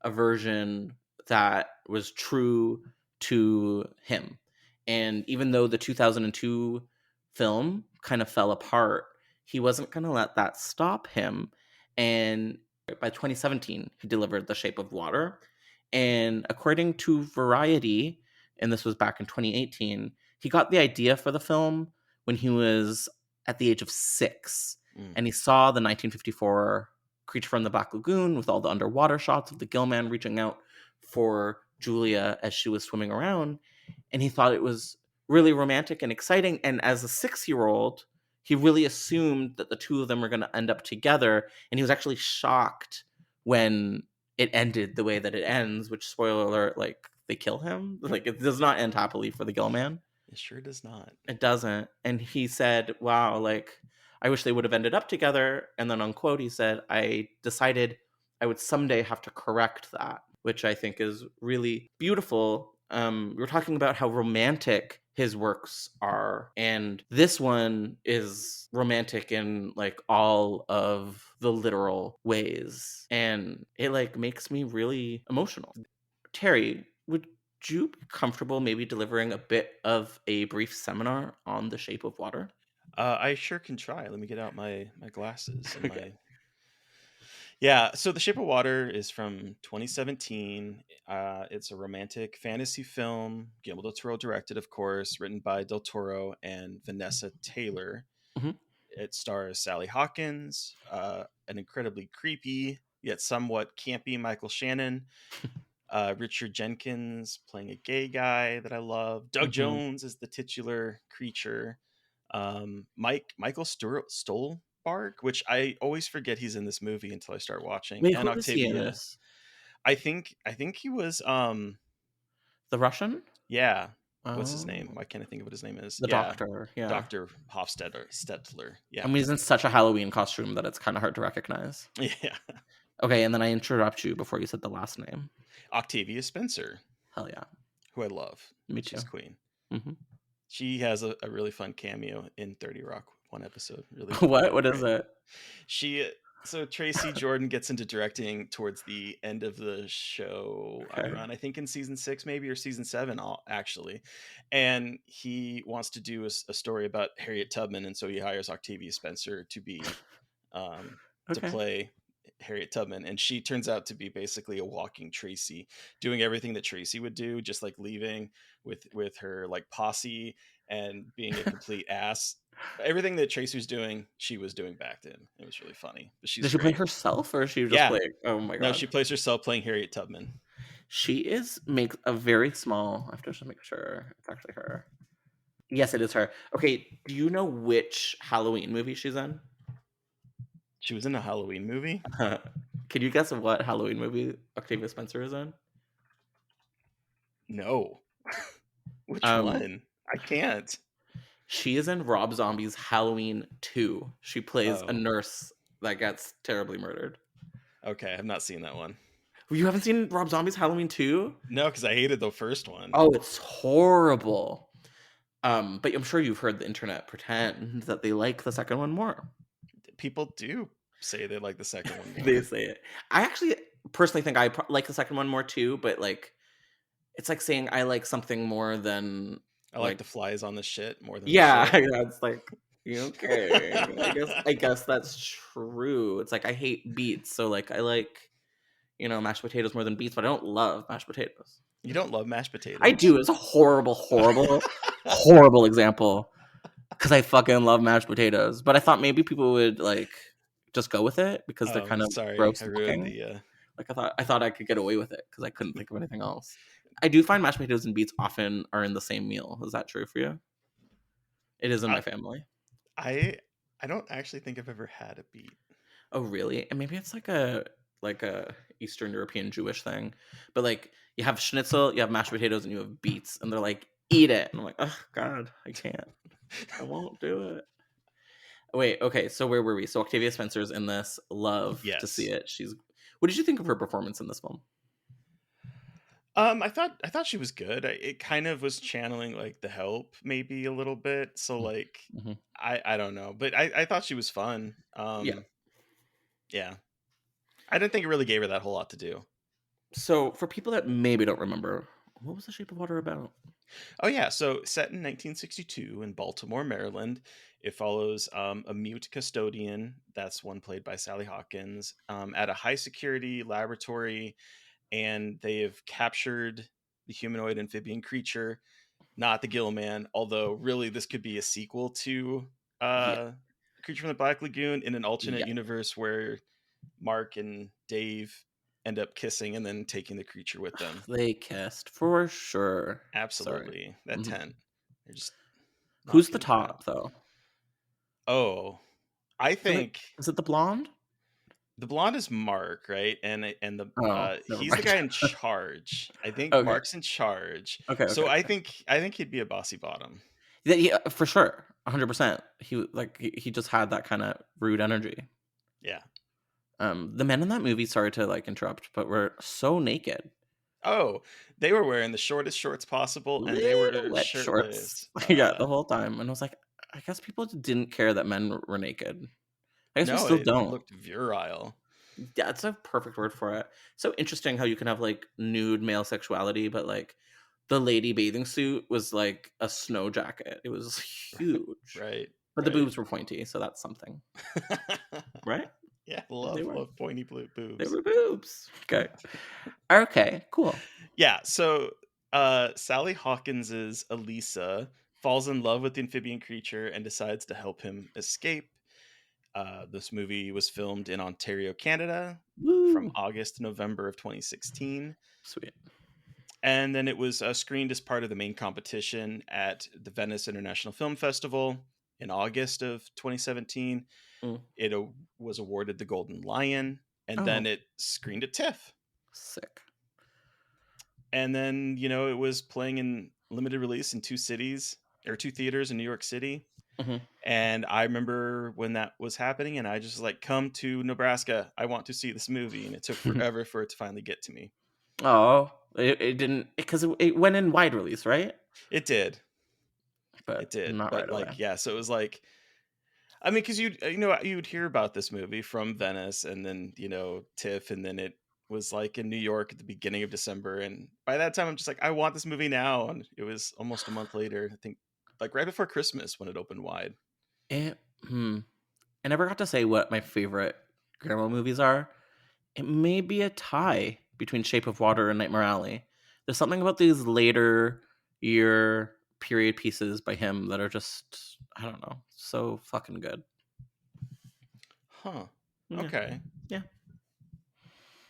Speaker 2: a version that was true to him. And even though the 2002 film kind of fell apart, he wasn't going to let that stop him. And by 2017, he delivered The Shape of Water. And according to Variety, and this was back in 2018, he got the idea for the film when he was at the age of 6. And he saw the 1954 Creature from the Black Lagoon with all the underwater shots of the gill man reaching out for Julia as she was swimming around. And he thought it was really romantic and exciting. And as a 6-year-old, he really assumed that the two of them were going to end up together. And he was actually shocked when it ended the way that it ends, which, spoiler alert, like they kill him. Like it does not end happily for the gill man.
Speaker 3: It sure does not.
Speaker 2: It doesn't. And he said, wow, like, I wish they would have ended up together. And then on quote, he said, I decided I would someday have to correct that, which I think is really beautiful. We're talking about how romantic his works are. And this one is romantic in like all of the literal ways. And it like makes me really emotional. Terry, would you be comfortable maybe delivering a bit of a brief seminar on The Shape of Water?
Speaker 3: I sure can try. Let me get out my glasses and
Speaker 2: Okay.
Speaker 3: Yeah, so The Shape of Water is from 2017. It's a romantic fantasy film. Guillermo del Toro directed, of course, written by Del Toro and Vanessa Taylor. It stars Sally Hawkins, an incredibly creepy yet somewhat campy Michael Shannon, Richard Jenkins playing a gay guy that I love. Doug Jones is the titular creature. Michael Stolbarg, which I always forget he's in this movie until I start watching.
Speaker 2: Wait,
Speaker 3: And
Speaker 2: who is he in
Speaker 3: Octavia.
Speaker 2: this?
Speaker 3: I think he was
Speaker 2: The Russian?
Speaker 3: yeah. What's his name?
Speaker 2: Oh.
Speaker 3: Why can't I think of what his name is?
Speaker 2: The doctor, yeah.
Speaker 3: Dr. Hofstetter. Yeah.
Speaker 2: And he's in such a Halloween costume that it's kind of hard to recognize.
Speaker 3: Yeah.
Speaker 2: Okay, and then I interrupt you before you said the last name.
Speaker 3: Octavia Spencer.
Speaker 2: Hell yeah.
Speaker 3: Who I love.
Speaker 2: Me too.
Speaker 3: She's queen. She has a really fun cameo in 30 Rock, one episode. Really.
Speaker 2: What is it?
Speaker 3: So Tracy Jordan gets into directing towards the end of the show, around I think in season 6 maybe, or season 7 actually, and he wants to do a story about Harriet Tubman, and so he hires Octavia Spencer to be to play Harriet Tubman, and she turns out to be basically a walking Tracy, doing everything that Tracy would do, just like leaving with her like posse and being a complete ass. Everything that Tracy was doing, she was doing back then. It was really funny. But
Speaker 2: Does she play herself, or is she just playing? Oh my god!
Speaker 3: No, she plays herself playing Harriet Tubman.
Speaker 2: She makes a very small. I have to just make sure it's actually her. Yes, it is her. Okay, do you know which Halloween movie she's in?
Speaker 3: She was in a Halloween movie.
Speaker 2: Can you guess what Halloween movie Octavia Spencer is in?
Speaker 3: No. Which one? I can't.
Speaker 2: She is in Rob Zombie's Halloween 2. She plays a nurse that gets terribly murdered.
Speaker 3: Okay, I've not seen that one.
Speaker 2: You haven't seen Rob Zombie's Halloween 2?
Speaker 3: No, because I hated the first one.
Speaker 2: Oh, it's horrible. But I'm sure you've heard the internet pretend that they like the second one more.
Speaker 3: People do say they like the second one more.
Speaker 2: They say it. I actually personally think I like the second one more too, but like it's like saying I like something more than
Speaker 3: I like the flies on the shit more than the
Speaker 2: yeah,
Speaker 3: shit.
Speaker 2: it's like okay. I guess that's true. It's like I hate beets, so like I like mashed potatoes more than beets, but I don't love mashed potatoes.
Speaker 3: You don't love mashed potatoes?
Speaker 2: I do. It's a horrible, horrible example because I fucking love mashed potatoes. But I thought maybe people would like just go with it because they're kind of gross looking. Like I thought I could get away with it because I couldn't think of anything else. I do find mashed potatoes and beets often are in the same meal. Is that true for you? It is in my family.
Speaker 3: I don't actually think I've ever had a beet.
Speaker 2: Oh, really? And maybe it's like a Eastern European Jewish thing. But like you have schnitzel, you have mashed potatoes, and you have beets, and they're like, eat it. And I'm like, oh God, I can't. I won't do it. Wait, okay, so where were we? So Octavia Spencer's in this. Love to see it. What did you think of her performance in this film?
Speaker 3: I thought she was good. It kind of was channeling like The Help maybe a little bit. So like I don't know, but I thought she was fun. Yeah. I didn't think it really gave her that whole lot to do.
Speaker 2: So for people that maybe don't remember, what was The Shape of Water about?
Speaker 3: Oh yeah, so set in 1962 in Baltimore, Maryland. It follows a mute custodian, that's one played by Sally Hawkins, at a high security laboratory, and they have captured the humanoid amphibian creature, not the Gill Man, although really this could be a sequel to Creature from the Black Lagoon in an alternate universe where Mark and Dave end up kissing and then taking the creature with them.
Speaker 2: They kissed for sure.
Speaker 3: Absolutely. Sorry. That tent. They're just
Speaker 2: who's the top though?
Speaker 3: Oh, I think
Speaker 2: is it the blonde?
Speaker 3: The blonde is Mark, right? And the he's the guy in charge. I think Mark's in charge. Okay. So I think he'd be a bossy bottom.
Speaker 2: Yeah, for sure, 100%. He just had that kind of rude energy.
Speaker 3: Yeah.
Speaker 2: The men in that movie, sorry to like interrupt, but were so naked.
Speaker 3: Oh, they were wearing the shortest shorts possible, and they were shirtless.
Speaker 2: Yeah, the whole time. And I was like, I guess people didn't care that men were naked. I guess we still don't.
Speaker 3: It looked virile.
Speaker 2: Yeah, it's a perfect word for it. So interesting how you can have like nude male sexuality, but like the lady bathing suit was like a snow jacket. It was huge.
Speaker 3: Right.
Speaker 2: But the boobs were pointy, so that's something. Right?
Speaker 3: Yeah, love pointy boobs.
Speaker 2: They were boobs. Okay, cool.
Speaker 3: Yeah, so Sally Hawkins's Elisa falls in love with the amphibian creature and decides to help him escape. This movie was filmed in Ontario, Canada, from August to November of 2016.
Speaker 2: Sweet.
Speaker 3: And then it was screened as part of the main competition at the Venice International Film Festival in August of 2017. It was awarded the Golden Lion, and then it screened at TIFF.
Speaker 2: Sick.
Speaker 3: And then, it was playing in limited release in two theaters in New York City. And I remember when that was happening, and I just like, come to Nebraska. I want to see this movie. And it took forever for it to finally get to me.
Speaker 2: Oh, it didn't, because it went in wide release, right?
Speaker 3: It did.
Speaker 2: But
Speaker 3: it did.
Speaker 2: Not
Speaker 3: but
Speaker 2: right
Speaker 3: like,
Speaker 2: away.
Speaker 3: Yeah. So it was like, I mean, because you'd hear about this movie from Venice, and then, TIFF, and then it was like in New York at the beginning of December. And by that time, I'm just like, I want this movie now. And it was almost a month later, I think, like right before Christmas when it opened wide.
Speaker 2: I never got to say what my favorite Guillermo movies are. It may be a tie between Shape of Water and Nightmare Alley. There's something about these later year period pieces by him that are just, I don't know, so fucking good.
Speaker 3: Huh. Okay.
Speaker 2: Yeah.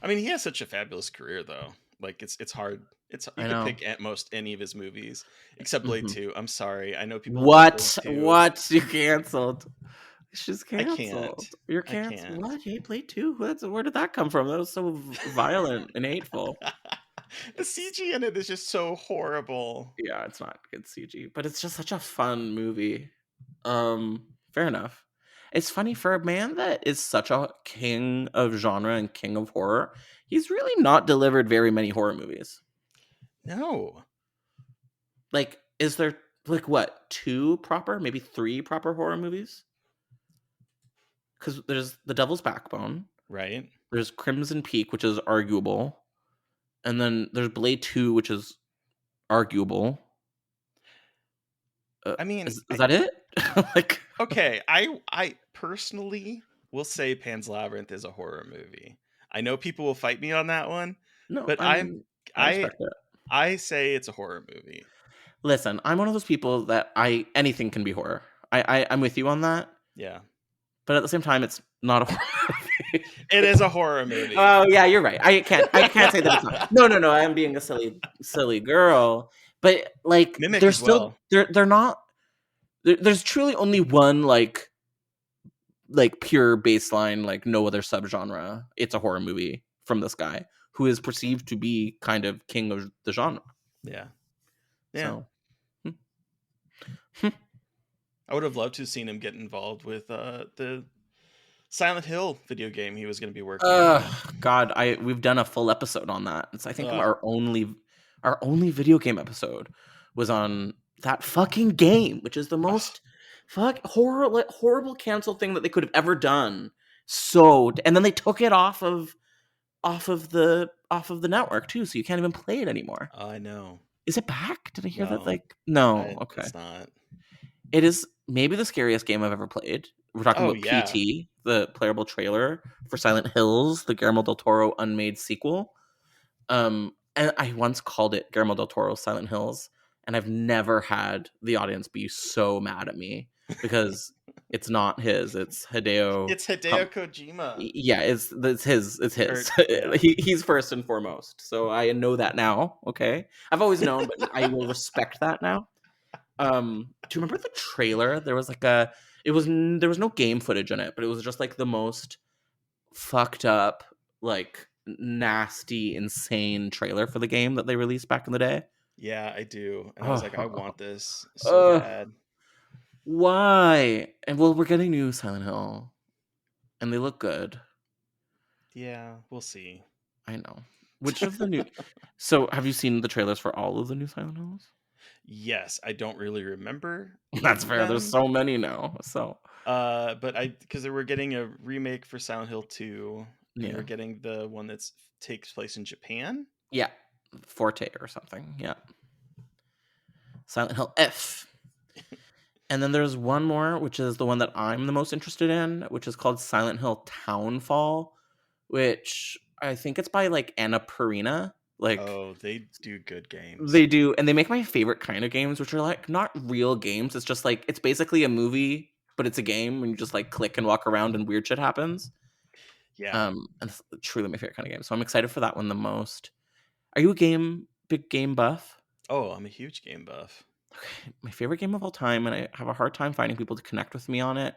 Speaker 3: I mean, he has such a fabulous career, though. Like, it's hard. You could pick at most any of his movies, except Blade 2. I'm sorry. I know people.
Speaker 2: What? You canceled. She's canceled.
Speaker 3: I can't.
Speaker 2: You're canceled. What? You hate Blade 2? Where did that come from? That was so violent and hateful.
Speaker 3: The CG in it is just so horrible.
Speaker 2: Yeah, it's not good CG, but it's just such a fun movie. Fair enough. It's funny, for a man that is such a king of genre and king of horror, he's really not delivered very many horror movies.
Speaker 3: No.
Speaker 2: Like, is there like what, 2 proper, maybe 3 proper horror movies? Because there's The Devil's Backbone,
Speaker 3: right?
Speaker 2: there's Crimson Peak, which is arguable, and then there's Blade 2, which is arguable.
Speaker 3: I mean,
Speaker 2: Is that it? Like,
Speaker 3: okay, I personally will say Pan's Labyrinth is a horror movie. I know people will fight me on that one,
Speaker 2: no,
Speaker 3: but
Speaker 2: I
Speaker 3: I
Speaker 2: respect it.
Speaker 3: I say it's a horror movie.
Speaker 2: Listen, I'm one of those people that anything can be horror. I'm with you on that,
Speaker 3: Yeah.
Speaker 2: but at the same time, it's not a horror movie.
Speaker 3: It is a horror movie.
Speaker 2: Oh yeah, you're right. I can't say that it's not. No. I'm being a silly girl. But like,
Speaker 3: Mimic
Speaker 2: they're
Speaker 3: as
Speaker 2: still
Speaker 3: well.
Speaker 2: they're not. There's truly only one like pure baseline, like no other subgenre. It's a horror movie from this guy who is perceived to be kind of king of the genre.
Speaker 3: Yeah.
Speaker 2: So,
Speaker 3: I would have loved to have seen him get involved with the Silent Hill video game he was going to be working on.
Speaker 2: God, we've done a full episode on that. It's I think our only video game episode was on that fucking game, which is the most horrible cancel thing that they could have ever done. So, and then they took it off of the network too, so you can't even play it anymore.
Speaker 3: I know.
Speaker 2: Is it back? Did I hear that?
Speaker 3: No.
Speaker 2: Like, no. Okay.
Speaker 3: It's not.
Speaker 2: It is maybe the scariest game I've ever played. We're talking about PT, the playable trailer for Silent Hills, the Guillermo del Toro unmade sequel. And I once called it Guillermo del Toro's Silent Hills, and I've never had the audience be so mad at me because it's not his. It's Hideo.
Speaker 3: It's Hideo Kojima.
Speaker 2: Yeah, it's his. It's his.
Speaker 3: Yeah.
Speaker 2: He's first and foremost. So I know that now. Okay, I've always known, but I will respect that now. Do you remember the trailer? There was like there was no game footage in it, but it was just like the most fucked up, like nasty, insane trailer for the game that they released back in the day.
Speaker 3: Yeah, I do. And I was like, I want this so bad.
Speaker 2: Why? And well, we're getting new Silent Hill, and they look good.
Speaker 3: Yeah, we'll see.
Speaker 2: I know. Which of the new? So, have you seen the trailers for all of the new Silent Hills?
Speaker 3: Yes, I don't really remember.
Speaker 2: That's fair. There's so many now. So,
Speaker 3: but because we're getting a remake for Silent Hill 2, and we're getting the one that takes place in Japan.
Speaker 2: Yeah, Forte or something. Yeah, Silent Hill F. And then there's one more, which is the one that I'm the most interested in, which is called Silent Hill Townfall, which I think it's by like Annapurna. Like,
Speaker 3: oh, they do good games.
Speaker 2: They do, and they make my favorite kind of games, which are like not real games. It's just like it's basically a movie, but it's a game, and you just like click and walk around, and weird shit happens.
Speaker 3: Yeah.
Speaker 2: And it's truly my favorite kind of game. So I'm excited for that one the most. Are you a big game buff?
Speaker 3: Oh, I'm a huge game buff.
Speaker 2: Okay, my favorite game of all time, and I have a hard time finding people to connect with me on it,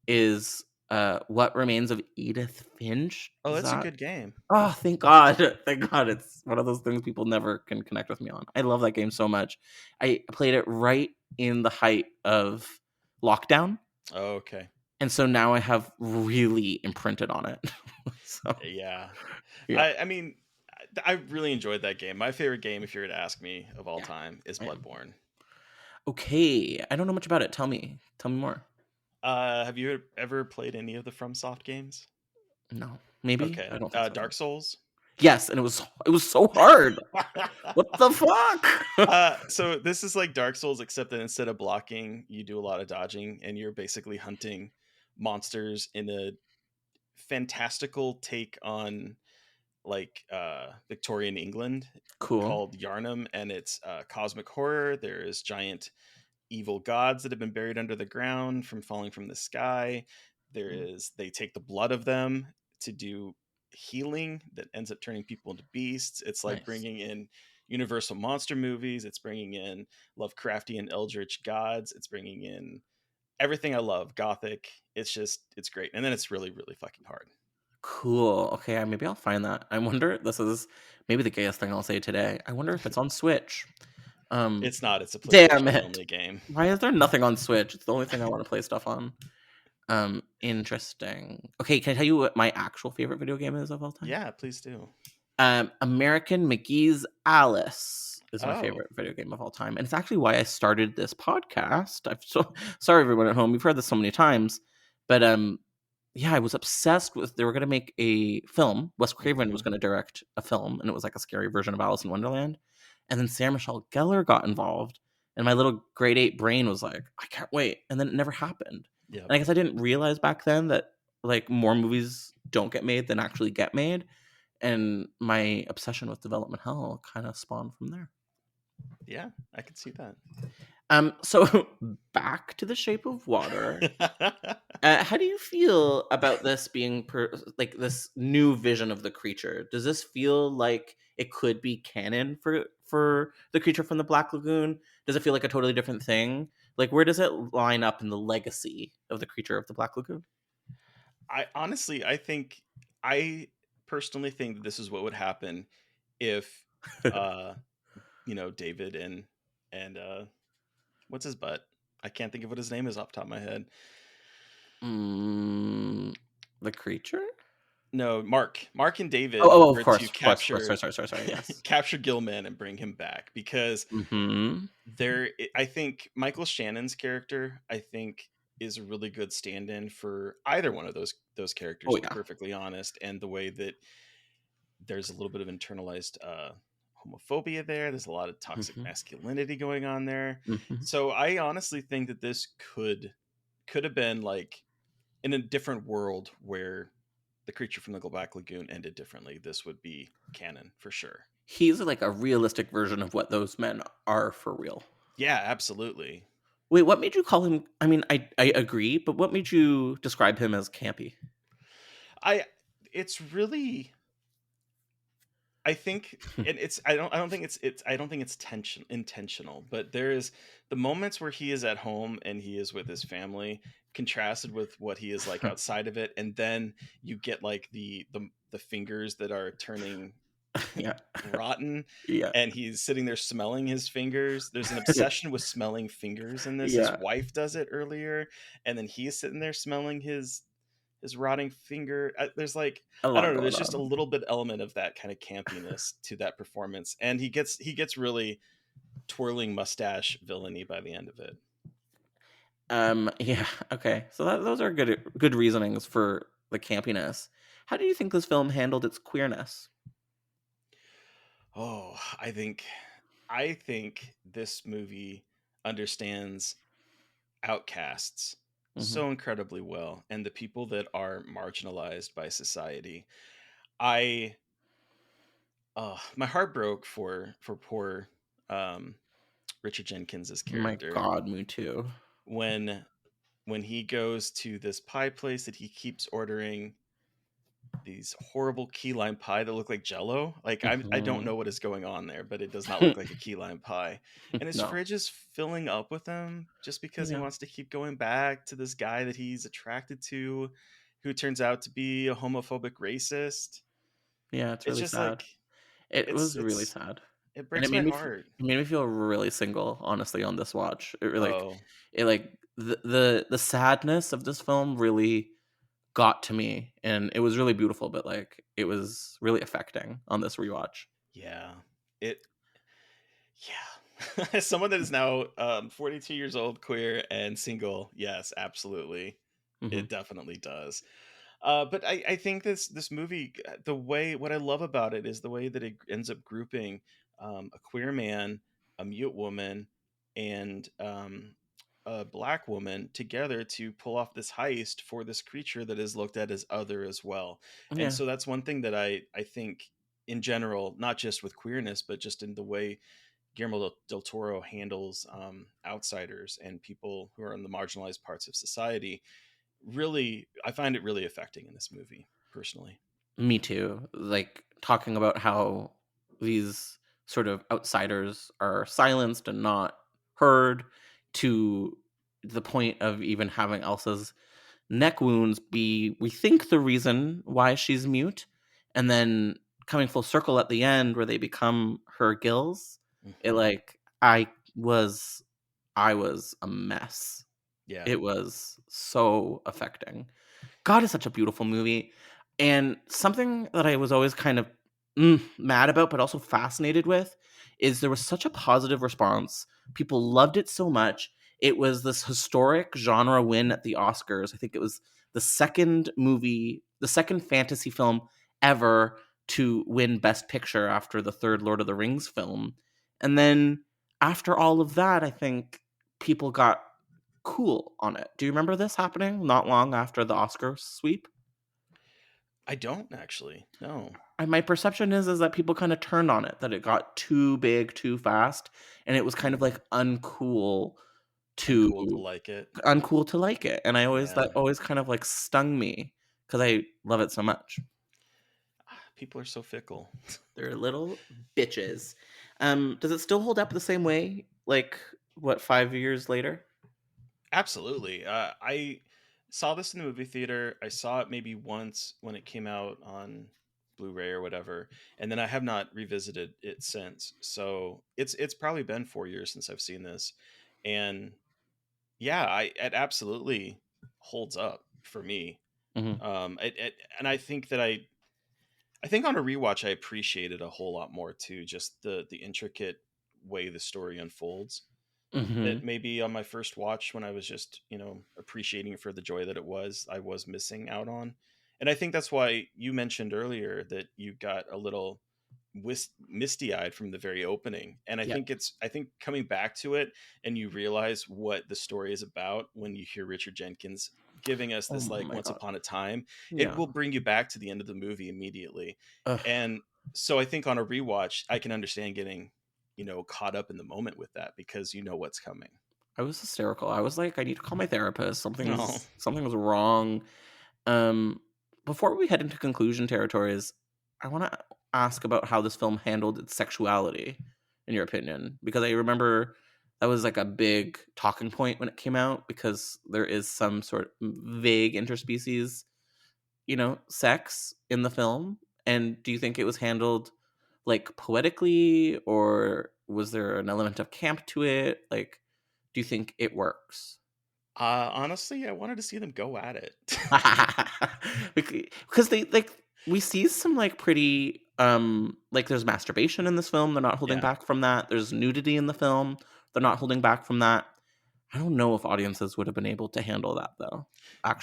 Speaker 2: is What Remains of Edith Finch.
Speaker 3: Oh, that's a good game.
Speaker 2: Oh, thank God. Thank God. It's one of those things people never can connect with me on. I love that game so much. I played it right in the height of lockdown.
Speaker 3: Oh, okay.
Speaker 2: And so now I have really imprinted on it. So,
Speaker 3: yeah. I mean, I really enjoyed that game. My favorite game, if you were to ask me, of all time is Bloodborne.
Speaker 2: Okay. I don't know much about it. Tell me more.
Speaker 3: Have you ever played any of the FromSoft games?
Speaker 2: No. Maybe?
Speaker 3: Okay.
Speaker 2: I don't think so.
Speaker 3: Dark Souls?
Speaker 2: Yes, and it was so hard. What the fuck?
Speaker 3: So this is like Dark Souls, except that instead of blocking, you do a lot of dodging, and you're basically hunting monsters in a fantastical take on like Victorian England.
Speaker 2: Cool.
Speaker 3: Called Yarnum, and it's cosmic horror. There's giant evil gods that have been buried under the ground from falling from the sky. They take the blood of them to do healing that ends up turning people into beasts. It's like bringing in Universal monster movies. It's bringing in Lovecraftian eldritch gods. It's bringing in everything I love, gothic. It's great. And then it's really, really fucking hard.
Speaker 2: Cool. Okay, maybe I'll find that. I wonder, this is maybe the gayest thing I'll say today. I wonder if it's on Switch.
Speaker 3: It's not. It's a PlayStation only game.
Speaker 2: Why is there nothing on Switch? It's the only thing I want to play stuff on. Interesting. Okay, can I tell you what my actual favorite video game is of all time?
Speaker 3: Yeah, please do.
Speaker 2: American McGee's Alice. is my
Speaker 3: Oh.
Speaker 2: favorite video game of all time, and it's actually why I started this podcast. I'm so sorry, everyone at home. You've heard this so many times, but yeah, I was obsessed with. They were going to make a film. Wes Craven was
Speaker 3: Mhm.
Speaker 2: going to direct a film, and it was like a scary version of Alice in Wonderland. And then Sarah Michelle Gellar got involved, and my little grade 8 brain was like, I can't wait. And then it never happened.
Speaker 3: Yep.
Speaker 2: And I guess I didn't realize back then that like more movies don't get made than actually get made. And my obsession with Development Hell kind of spawned from there.
Speaker 3: Yeah, I can see that.
Speaker 2: So back to The Shape of Water. How do you feel about this being like this new vision of the creature? Does this feel like it could be canon for the creature from the Black Lagoon? Does it feel like a totally different thing? Like, where does it line up in the legacy of the creature of the Black Lagoon?
Speaker 3: I honestly, I personally think that this is what would happen if, uh, David and what's his butt? I can't think of what his name is off the top of my head.
Speaker 2: The creature?
Speaker 3: No, Mark and David
Speaker 2: Oh,
Speaker 3: were
Speaker 2: of course,
Speaker 3: to
Speaker 2: of course.
Speaker 3: capture
Speaker 2: Sorry. Yes.
Speaker 3: capture Gilman and bring him back because I think Michael Shannon's character, I think, is a really good stand-in for either one of those characters,
Speaker 2: Oh
Speaker 3: to be
Speaker 2: yeah.
Speaker 3: perfectly honest. And the way that there's a little bit of internalized homophobia there. There's a lot of toxic masculinity going on there. So I honestly think that this could have been like in a different world where the creature from the Black Lagoon ended differently. This would be canon for sure.
Speaker 2: He's like a realistic version of what those men are for real.
Speaker 3: Yeah, absolutely.
Speaker 2: Wait, what made you call him? I mean, I agree, but what made you describe him as campy?
Speaker 3: It's really, I think, and I don't think it's intentional, but there is the moments where he is at home and he is with his family contrasted with what he is like outside of it, and then you get like the fingers that are turning
Speaker 2: Yeah.
Speaker 3: rotten,
Speaker 2: Yeah.
Speaker 3: and he's sitting there smelling his fingers. There's an obsession with smelling fingers in this.
Speaker 2: Yeah.
Speaker 3: His wife does it earlier, and then he's sitting there smelling his rotting finger. There's like, I don't know, there's just a little bit element of that kind of campiness to that performance, and he gets really twirling mustache villainy by the end of it.
Speaker 2: Yeah, okay, so those are good reasonings for the campiness. How do you think this film handled its queerness?
Speaker 3: Oh, I think this movie understands outcasts so incredibly well, and the people that are marginalized by society. My heart broke for poor Richard Jenkins's
Speaker 2: My
Speaker 3: character
Speaker 2: God, me too.
Speaker 3: when he goes to this pie place that he keeps ordering these horrible key lime pie that look like jello. Like I don't know what is going on there, but it does not look like a key lime pie. And his
Speaker 2: No.
Speaker 3: fridge is filling up with them just because he
Speaker 2: Yeah.
Speaker 3: wants to keep going back to this guy that he's attracted to, who turns out to be a homophobic racist.
Speaker 2: Yeah, it's
Speaker 3: It's
Speaker 2: really
Speaker 3: just
Speaker 2: sad.
Speaker 3: like
Speaker 2: It was really sad.
Speaker 3: it
Speaker 2: And
Speaker 3: breaks my heart.
Speaker 2: it made me feel really single, honestly, on this watch.
Speaker 3: Oh,
Speaker 2: The sadness of this film really got to me, and it was really beautiful, but like it was really affecting on this rewatch.
Speaker 3: yeah. Yeah. As someone that is now 42 years old, queer and single, yes, absolutely. It definitely does. But I think this movie, what I love about it is the way that it ends up grouping a queer man, a mute woman, and a black woman together to pull off this heist for this creature that is looked at as other as well. And
Speaker 2: Yeah.
Speaker 3: so that's one thing that I think in general, not just with queerness, but just in the way Guillermo del Toro handles outsiders and people who are in the marginalized parts of society. Really, I find it really affecting in this movie, personally.
Speaker 2: Me too. Like talking about how these sort of outsiders are silenced and not heard, to the point of even having Elsa's neck wounds be, we think, the reason why she's mute, and then coming full circle at the end where they become her gills. It like I was a mess.
Speaker 3: Yeah.
Speaker 2: It was so affecting. God, is such a beautiful movie. And something that I was always kind of mad about, but also fascinated with, is there was such a positive response. People loved it so much. It was this historic genre win at the Oscars. I think it was the second fantasy film ever to win Best Picture after the third Lord of the Rings film. And then after all of that, I think people got cool on it. Do you remember this happening not long after the Oscar sweep?
Speaker 3: I don't actually. No.
Speaker 2: My perception is that people kind of turned on it, that it got too big too fast, and it was kind of like uncool to
Speaker 3: like it.
Speaker 2: And that always kind of like stung me because I love it so much.
Speaker 3: People are so fickle.
Speaker 2: They're little bitches. Does it still hold up the same way? Like, what, 5 years later?
Speaker 3: Absolutely. I saw this in the movie theater. I saw it maybe once when it came out on Blu-ray or whatever, and then I have not revisited it since. So it's probably been 4 years since I've seen this, and yeah, it absolutely holds up for me.
Speaker 2: Mm-hmm.
Speaker 3: And I think that I think on a rewatch I appreciated a whole lot more too, just the intricate way the story unfolds.
Speaker 2: Mm-hmm.
Speaker 3: That maybe on my first watch, when I was just, appreciating it for the joy that it was, I was missing out on. And I think that's why you mentioned earlier that you got a little misty-eyed from the very opening. And I think coming back to it and you realize what the story is about when you hear Richard Jenkins giving us this once upon a time, it will bring you back to the end of the movie immediately. And so I think on a rewatch, I can understand getting caught up in the moment with that because you know what's coming.
Speaker 2: I was hysterical. I was like, I need to call my therapist. Something's wrong. Before we head into conclusion territories, I want to ask about how this film handled its sexuality, in your opinion, because I remember that was like a big talking point when it came out, because there is some sort of vague interspecies, sex in the film. And do you think it was handled like poetically, or was there an element of camp to it? Like, do you think it works?
Speaker 3: Honestly, I wanted to see them go at it.
Speaker 2: Because we see some like pretty like there's masturbation in this film. They're not holding back from that. There's nudity in the film. They're not holding back from that. I don't know if audiences would have been able to handle that though.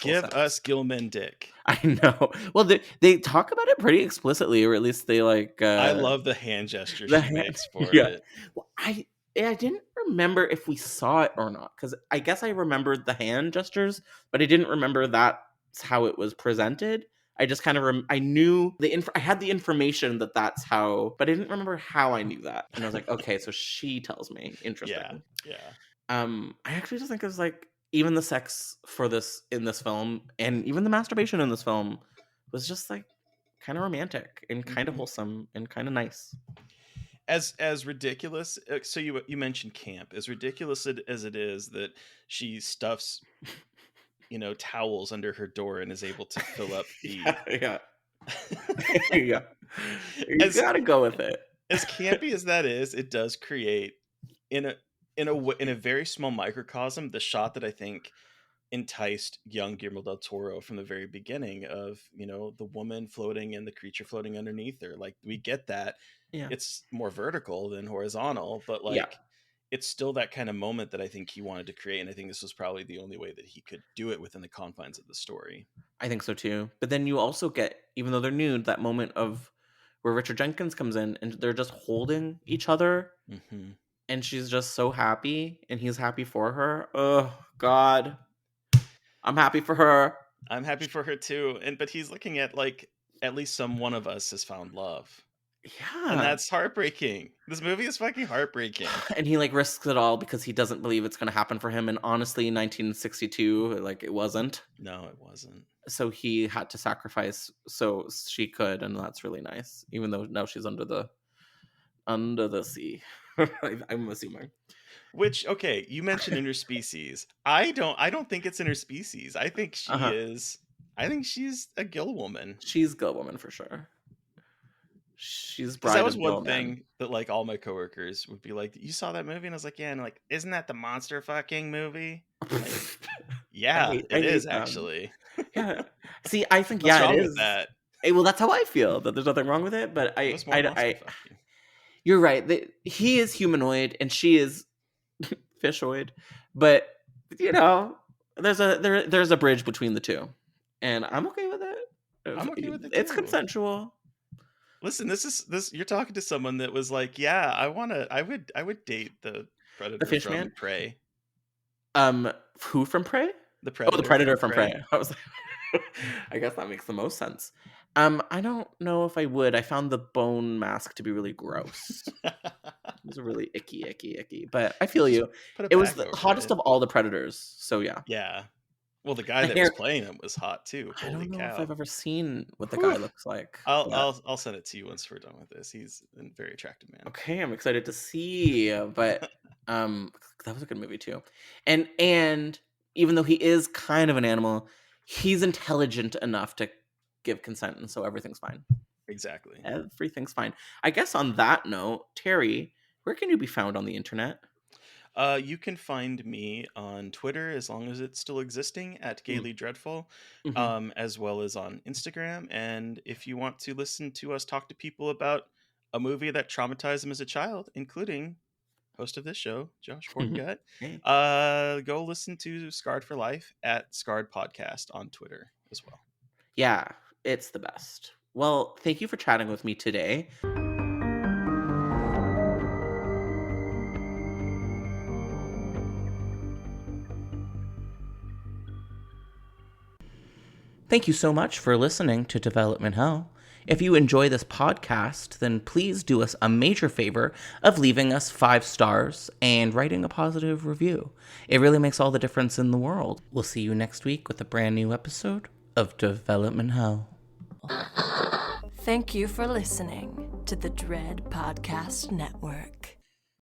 Speaker 3: Give us Gilman dick.
Speaker 2: I know. Well, they talk about it pretty explicitly, or at least they like.
Speaker 3: I love the hand gesture she makes for it.
Speaker 2: Well, I didn't remember if we saw it or not, because I guess I remembered the hand gestures, but I didn't remember that's how it was presented. I just kind of I knew I had the information that's how, but I didn't remember how I knew that. And I was like, okay, so she tells me. Interesting.
Speaker 3: Yeah.
Speaker 2: I actually just think it's like even the sex in this film, and even the masturbation in this film, was just like kind of romantic and kind of wholesome and kind of nice.
Speaker 3: As ridiculous, so you mentioned camp. As ridiculous as it is that she stuffs towels under her door and is able to fill up the
Speaker 2: yeah. You gotta go with it.
Speaker 3: As campy as that is, it does create in a very small microcosm the shot that I think enticed young Guillermo del Toro from the very beginning of the woman floating and the creature floating underneath her. Like, we get that. It's more vertical than horizontal, but it's still that kind of moment that I think he wanted to create, and I think this was probably the only way that he could do it within the confines of the story.
Speaker 2: I think so too. But then you also get, even though they're nude, that moment of where Richard Jenkins comes in and they're just holding each other, and she's just so happy, and he's happy for her. Oh God, I'm happy for her.
Speaker 3: I'm happy for her too. But he's looking at like, at least some one of us has found love.
Speaker 2: Yeah.
Speaker 3: And that's heartbreaking. This movie is fucking heartbreaking.
Speaker 2: And he like risks it all because he doesn't believe it's going to happen for him. And honestly, in 1962, like, it wasn't.
Speaker 3: No, it wasn't.
Speaker 2: So he had to sacrifice so she could, and that's really nice. Even though now she's under the sea. I'm assuming.
Speaker 3: Which, okay, you mentioned interspecies. I don't think it's interspecies. I think she is. I think she's a Gill woman.
Speaker 2: She's Gill woman for sure. She's
Speaker 3: Bride. That was one thing that like all my coworkers would be like, "You saw that movie?" And I was like, "Yeah." And like, "Isn't that the monster fucking movie?" Like, yeah, it is actually.
Speaker 2: Yeah. See, I think
Speaker 3: What's wrong
Speaker 2: it is.
Speaker 3: with that.
Speaker 2: Well, that's how I feel, that there's nothing wrong with it, but you're right. He is humanoid and she is fishoid, but there's a bridge between the two, and I'm okay with it.
Speaker 3: I'm okay with it
Speaker 2: It's
Speaker 3: too.
Speaker 2: consensual.
Speaker 3: Listen, this you're talking to someone that was like, yeah, I would date the predator from
Speaker 2: Fishman?
Speaker 3: Prey.
Speaker 2: Who from Prey?
Speaker 3: The predator.
Speaker 2: Oh, the predator from Prey. I was like, I guess that makes the most sense. I don't know if I would. I found the bone mask to be really gross. It was really icky. But I feel you. It was the hottest of all the predators. So yeah.
Speaker 3: Yeah. Well, the guy that was playing him was hot too. Holy
Speaker 2: I don't know
Speaker 3: cow.
Speaker 2: if I've ever seen what the guy looks like.
Speaker 3: I'll send it to you once we're done with this. He's a very attractive man.
Speaker 2: Okay, I'm excited to see. But that was a good movie too. And even though he is kind of an animal, he's intelligent enough to give consent, and so everything's fine.
Speaker 3: Exactly.
Speaker 2: Everything's fine. I guess on that note, Terry, where can you be found on the internet?
Speaker 3: You can find me on Twitter, as long as it's still existing, at Gaily Dreadful, as well as on Instagram. And if you want to listen to us talk to people about a movie that traumatized them as a child, including host of this show, Josh Fortgut, go listen to Scarred for Life at Scarred Podcast on Twitter as well.
Speaker 2: Yeah, it's the best. Well, thank you for chatting with me today. Thank you so much for listening to Development Hell. If you enjoy this podcast, then please do us a major favor of leaving us 5 stars and writing a positive review. It really makes all the difference in the world. We'll see you next week with a brand new episode of Development Hell.
Speaker 1: Thank you for listening to the Dread Podcast Network.